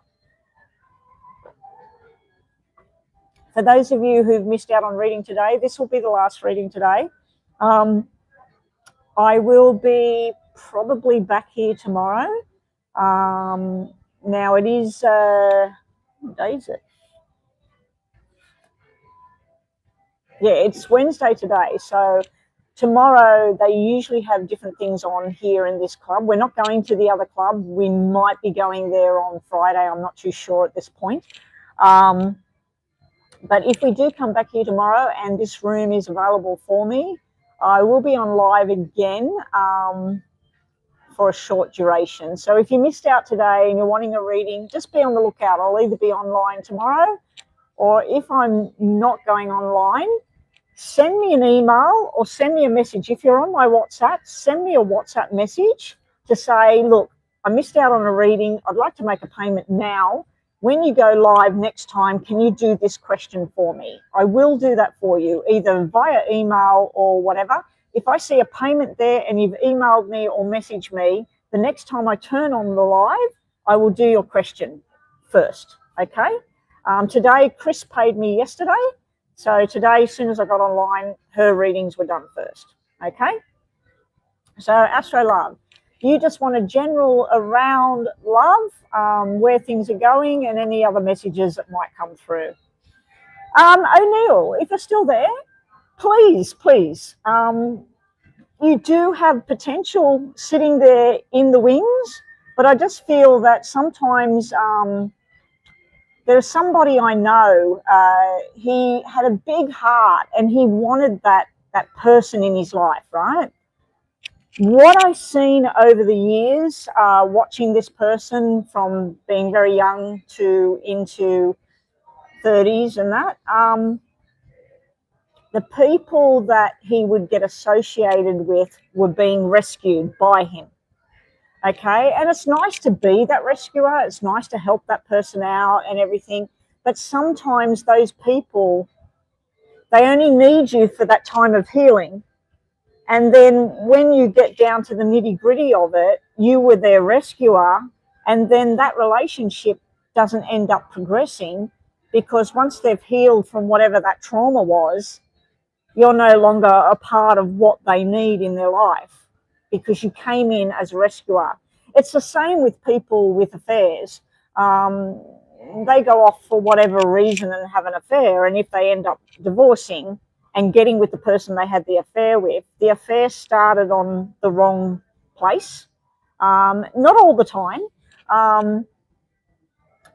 For those of you who've missed out on reading today, this will be the last reading today. I will be probably back here tomorrow. Now it is, what day is it? Yeah, it's Wednesday today. So tomorrow they usually have different things on here in this club. We're not going to the other club. We might be going there on Friday. I'm not too sure at this point. But if we do come back here tomorrow and this room is available for me, I will be on live again for a short duration. So if you missed out today and you're wanting a reading, just be on the lookout. I'll either be online tomorrow, or if I'm not going online, send me an email or send me a message. If you're on my WhatsApp, send me a WhatsApp message to say, look, I missed out on a reading. I'd like to make a payment now. When you go live next time, can you do this question for me? I will do that for you, either via email or whatever. If I see a payment there and you've emailed me or messaged me, the next time I turn on the live, I will do your question first, okay? Today, Chris paid me yesterday. So today, as soon as I got online, her readings were done first, okay? So Astrolove, you just want a general around love, where things are going, and any other messages that might come through. O'Neill, if you're still there, please, you do have potential sitting there in the wings, but I just feel that sometimes there's somebody I know, he had a big heart and he wanted that person in his life, right? What I've seen over the years, watching this person from being very young to into 30s and that, the people that he would get associated with were being rescued by him. Okay, and it's nice to be that rescuer. It's nice to help that person out and everything. But sometimes those people, they only need you for that time of healing. And then when you get down to the nitty gritty of it, you were their rescuer. And then that relationship doesn't end up progressing, because once they've healed from whatever that trauma was, you're no longer a part of what they need in their life, because you came in as a rescuer. It's the same with people with affairs. They go off for whatever reason and have an affair, and if they end up divorcing and getting with the person they had the affair with, the affair started on the wrong place. Not all the time,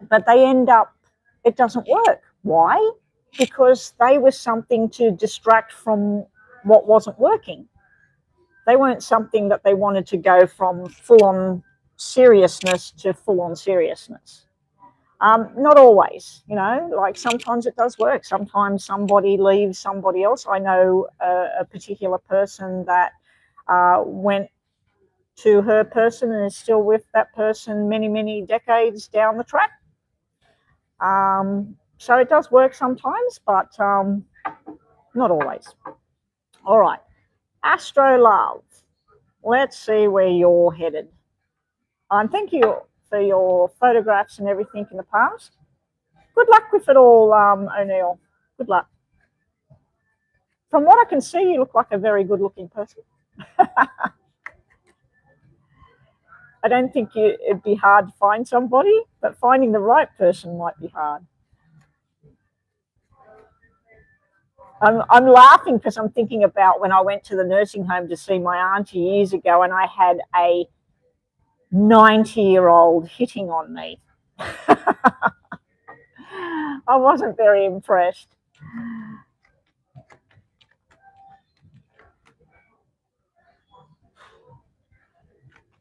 but they end up, it doesn't work. Why? Because they were something to distract from what wasn't working. They weren't something that they wanted to go from full-on seriousness to full-on seriousness. Not always, you know, like sometimes it does work. Sometimes somebody leaves somebody else. I know a particular person that went to her person and is still with that person many, many decades down the track. So it does work sometimes, but not always. All right, Astro Love. Let's see where you're headed. Thank you for your photographs and everything in the past. Good luck with it all, O'Neill. Good luck. From what I can see, you look like a very good-looking person. I don't think it'd be hard to find somebody, but finding the right person might be hard. I'm laughing because I'm thinking about when I went to the nursing home to see my auntie years ago, and I had a 90-year-old hitting on me. I wasn't very impressed.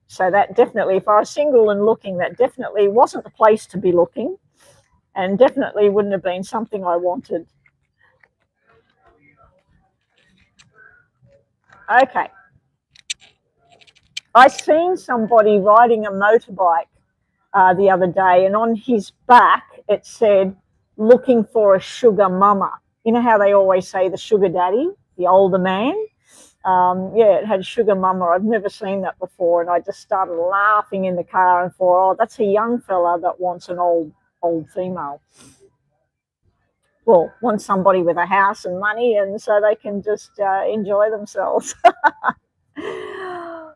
So that definitely, if I was single and looking, that definitely wasn't the place to be looking, and definitely wouldn't have been something I wanted. Okay. I seen somebody riding a motorbike the other day, and on his back it said, looking for a sugar mama. You know how they always say the sugar daddy, the older man? Yeah, it had sugar mama. I've never seen that before, and I just started laughing in the car and thought, oh, that's a young fella that wants an old female. Well, wants somebody with a house and money, and so they can just enjoy themselves.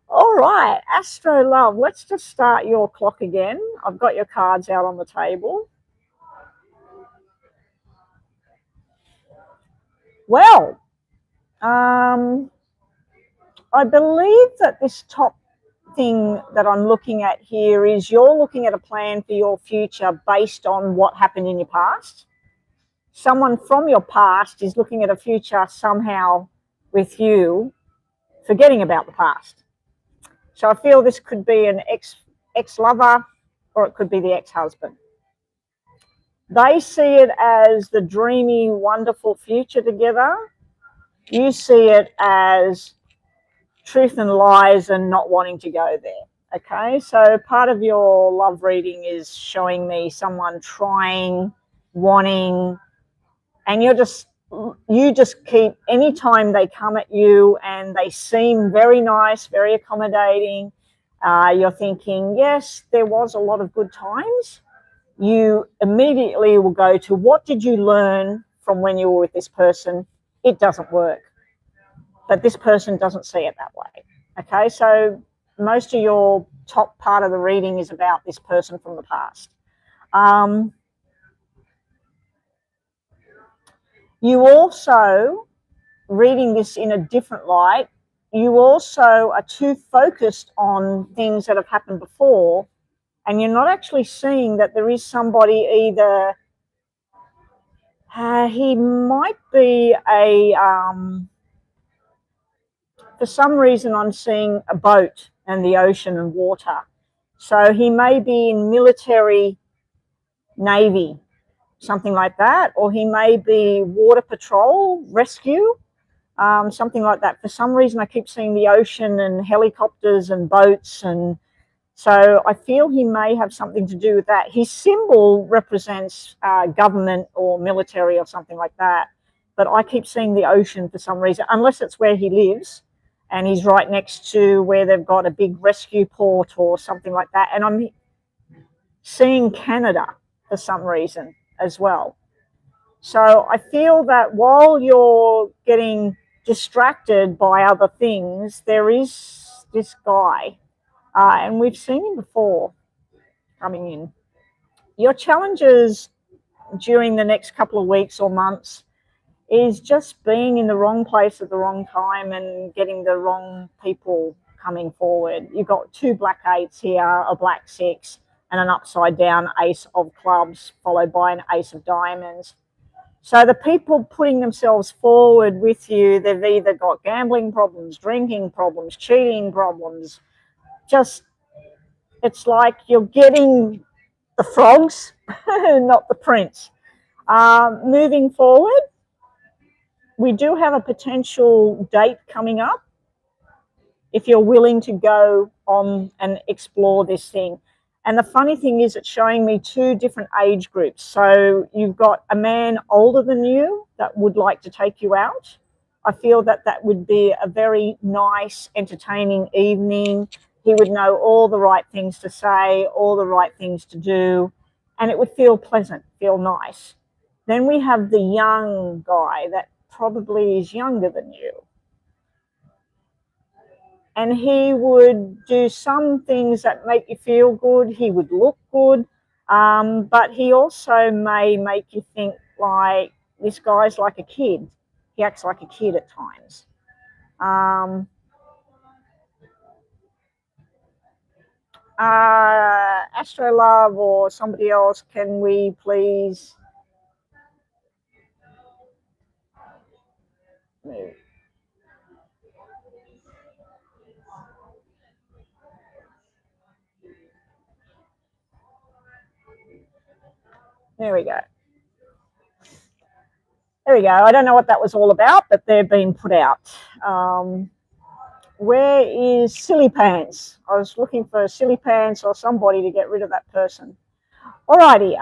All right, Astro Love, let's just start your clock again. I've got your cards out on the table. Well, I believe that this top thing that I'm looking at here is you're looking at a plan for your future based on what happened in your past. Someone from your past is looking at a future somehow with you, forgetting about the past. So I feel this could be an ex-lover, or it could be the ex-husband. They see it as the dreamy, wonderful future together. You see it as truth and lies and not wanting to go there. Okay, so part of your love reading is showing me someone trying, wanting, and you just keep, anytime they come at you and they seem very nice, very accommodating, you're thinking, yes, there was a lot of good times. You immediately will go to, what did you learn from when you were with this person? It doesn't work. But this person doesn't see it that way. Okay, so most of your top part of the reading is about this person from the past. You also, reading this in a different light, you also are too focused on things that have happened before, and you're not actually seeing that there is somebody, either he might be for some reason I'm seeing a boat and the ocean and water. So he may be in military, navy, something like that, or he may be water patrol, rescue, something like that. For some reason I keep seeing the ocean and helicopters and boats, and so I feel he may have something to do with that. His symbol represents government or military or something like that, but I keep seeing the ocean for some reason, unless it's where he lives and he's right next to where they've got a big rescue port or something like that. And I'm seeing Canada for some reason as well. So I feel that while you're getting distracted by other things, there is this guy, and we've seen him before coming in. Your challenges during the next couple of weeks or months is just being in the wrong place at the wrong time and getting the wrong people coming forward. You've got two black eights here, a black six, and an upside down ace of clubs, followed by an ace of diamonds. So the people putting themselves forward with you, they've either got gambling problems, drinking problems, cheating problems. Just, it's like you're getting the frogs, not the prince. Moving forward, we do have a potential date coming up. if you're willing to go on and explore this thing. And the funny thing is, it's showing me 2 different age groups. So you've got a man older than you that would like to take you out. I feel that that would be a very nice, entertaining evening. He would know all the right things to say, all the right things to do, and it would feel pleasant, feel nice. Then we have the young guy that probably is younger than you. And he would do some things that make you feel good. He would look good, but he also may make you think like, this guy's like a kid. He acts like a kid at times. Astrolove or somebody else, can we please move? There we go. There we go. I don't know what that was all about, but they've been put out. Where is Silly Pants? I was looking for Silly Pants or somebody to get rid of that person. Alrighty,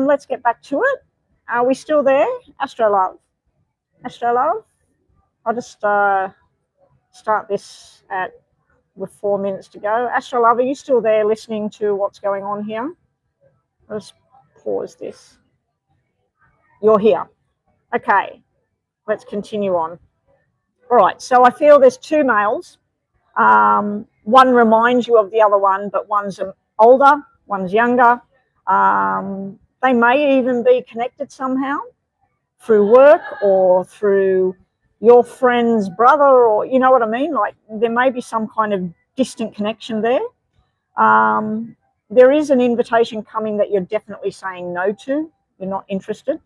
let's get back to it. Are we still there? Astrolove. Astrolove? I'll just start this with 4 minutes to go. Astrolove, are you still there listening to what's going on here? Let's pause this. You're here. Okay, let's continue on. All right, so I feel there's 2 males. One reminds you of the other one, but one's older, one's younger. They may even be connected somehow through work or through your friend's brother, or you know what I mean? Like, there may be some kind of distant connection there. There is an invitation coming that you're definitely saying no to. You're not interested.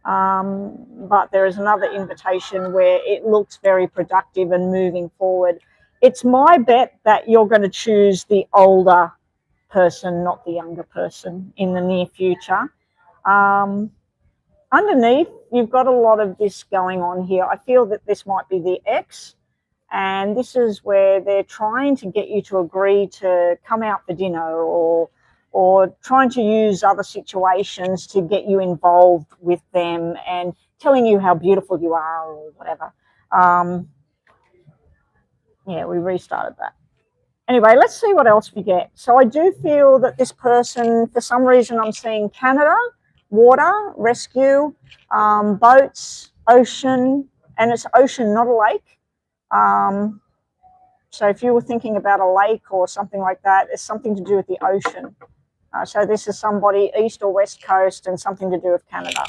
But there is another invitation where it looks very productive and moving forward. It's my bet that you're going to choose the older person, not the younger person, in the near future. Underneath, you've got a lot of this going on here. I feel that this might be the ex, and this is where they're trying to get you to agree to come out for dinner, or trying to use other situations to get you involved with them and telling you how beautiful you are or whatever. Yeah, we restarted that. Anyway, let's see what else we get. So I do feel that this person, for some reason, I'm seeing Canada, water, rescue, boats, ocean, and it's ocean, not a lake. So if you were thinking about a lake or something like that, it's something to do with the ocean. So this is somebody east or west coast and something to do with Canada.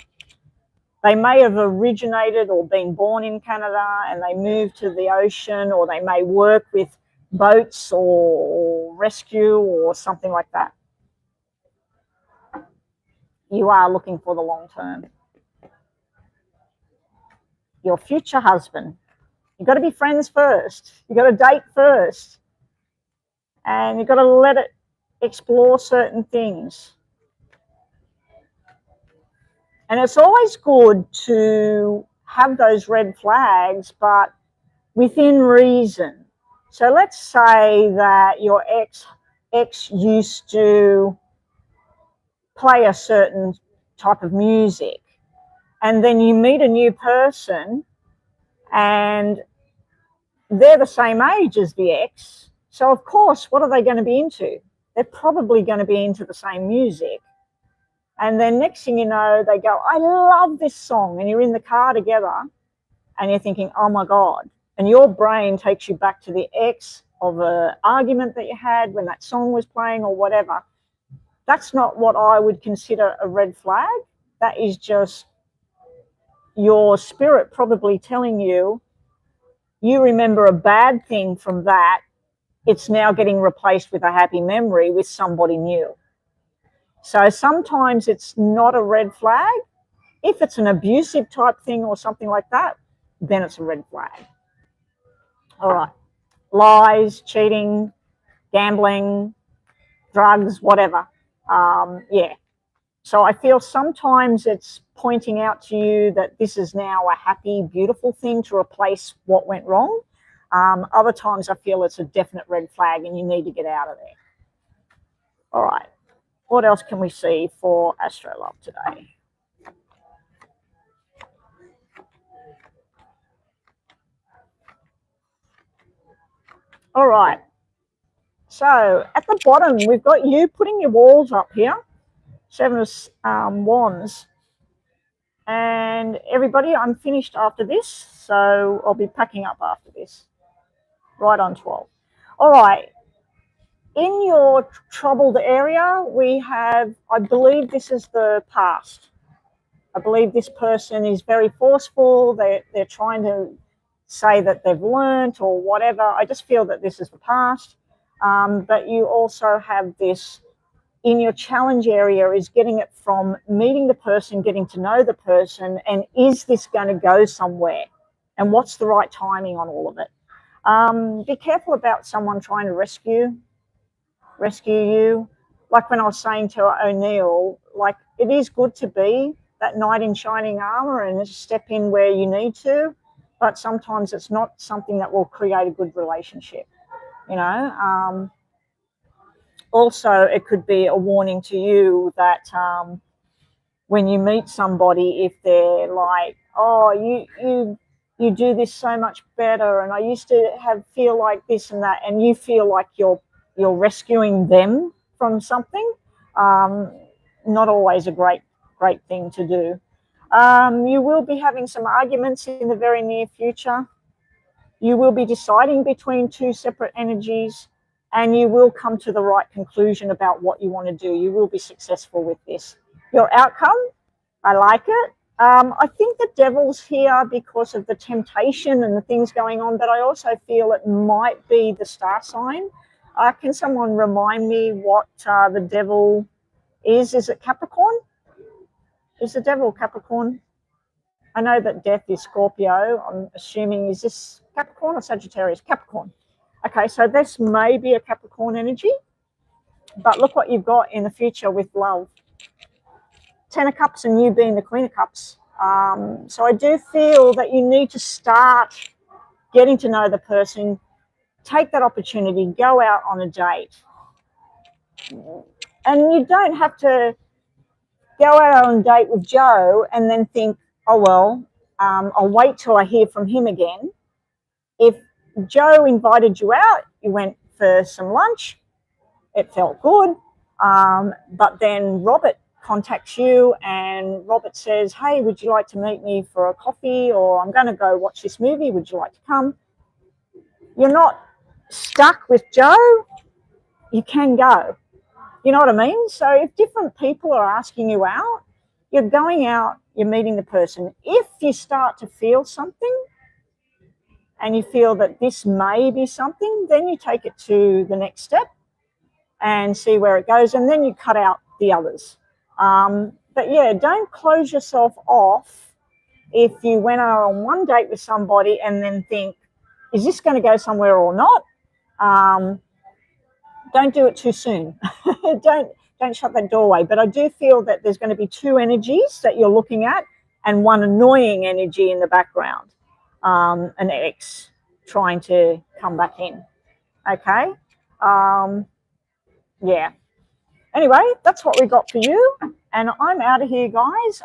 They may have originated or been born in Canada and they moved to the ocean, or they may work with boats or rescue or something like that. You are looking for the long term. Your future husband. You've got to be friends first. You've got to date first. And you've got to let it explore certain things. And it's always good to have those red flags, but within reason. So let's say that your ex used to play a certain type of music, and then you meet a new person and they're the same age as the ex. So of course, what are they going to be into? They're probably going to be into the same music. And then next thing you know, they go, I love this song. And you're in the car together and you're thinking, oh my God. And your brain takes you back to the ex of an argument that you had when that song was playing or whatever. That's not what I would consider a red flag. That is just your spirit probably telling you, you remember a bad thing from that. It's now getting replaced with a happy memory with somebody new. So sometimes it's not a red flag. If it's an abusive type thing or something like that, then it's a red flag. All right. Lies, cheating, gambling, drugs, whatever. Yeah. So I feel sometimes it's pointing out to you that this is now a happy, beautiful thing to replace what went wrong. Other times I feel it's a definite red flag and you need to get out of there. All right. What else can we see for Astro Love today? All right. So at the bottom, we've got you putting your walls up here. 7 of Wands. And everybody, I'm finished after this. So I'll be packing up after this. Right on 12. All right. In your troubled area, we have, I believe this is the past. I believe this person is very forceful. They're trying to say that they've learnt or whatever. I just feel that this is the past. But you also have this in your challenge area is getting it from meeting the person, getting to know the person, and is this going to go somewhere? And what's the right timing on all of it? Be careful about someone trying to rescue you. Like when I was saying to O'Neill, like it is good to be that knight in shining armor and step in where you need to, but sometimes it's not something that will create a good relationship, you know. Also, it could be a warning to you that when you meet somebody, if they're like, oh, you do this so much better, and I used to feel like this and that, and you feel like you're rescuing them from something, not always a great thing to do. You will be having some arguments in the very near future. You will be deciding between two separate energies, and you will come to the right conclusion about what you want to do. You will be successful with this. Your outcome, I like it. I think the devil's here because of the temptation and the things going on, but I also feel it might be the star sign. Can someone remind me what the devil is? Is it Capricorn? Is the devil Capricorn? I know that death is Scorpio. I'm assuming, is this Capricorn or Sagittarius? Capricorn. Okay, so this may be a Capricorn energy, but look what you've got in the future with love. 10 of Cups and you being the Queen of Cups. So I do feel that you need to start getting to know the person, take that opportunity, go out on a date. And you don't have to go out on a date with Joe and then think, oh, well, I'll wait till I hear from him again. If Joe invited you out, you went for some lunch, it felt good, but then Robert contacts you and Robert says, hey, would you like to meet me for a coffee, or I'm going to go watch this movie, would you like to come? You're not stuck with Joe, you can go. You know what I mean? So if different people are asking you out, you're going out, you're meeting the person. If you start to feel something and you feel that this may be something, then you take it to the next step and see where it goes, and then you cut out the others. But yeah, don't close yourself off if you went out on one date with somebody and then think, is this going to go somewhere or not? Don't do it too soon. Don't shut that doorway. But I do feel that there's going to be two energies that you're looking at, and one annoying energy in the background, an ex trying to come back in. Okay. Yeah. Anyway, that's what we got for you, and I'm out of here, guys.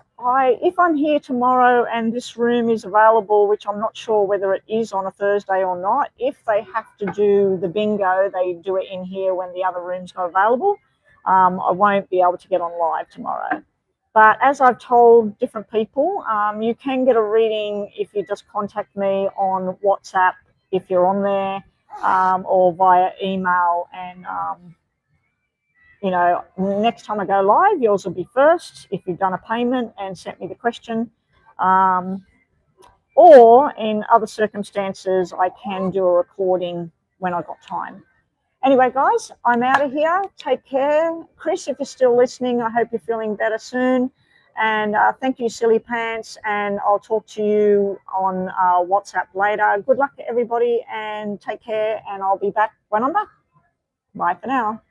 If I'm here tomorrow and this room is available, which I'm not sure whether it is on a Thursday or not, if they have to do the bingo, they do it in here when the other room's not available. I won't be able to get on live tomorrow. But as I've told different people, you can get a reading if you just contact me on WhatsApp if you're on there, or via email, and you know, next time I go live, yours will be first if you've done a payment and sent me the question. Or in other circumstances, I can do a recording when I've got time. Anyway, guys, I'm out of here. Take care. Chris, if you're still listening, I hope you're feeling better soon. And thank you, Silly Pants. And I'll talk to you on WhatsApp later. Good luck to everybody and take care. And I'll be back when I'm back. Bye for now.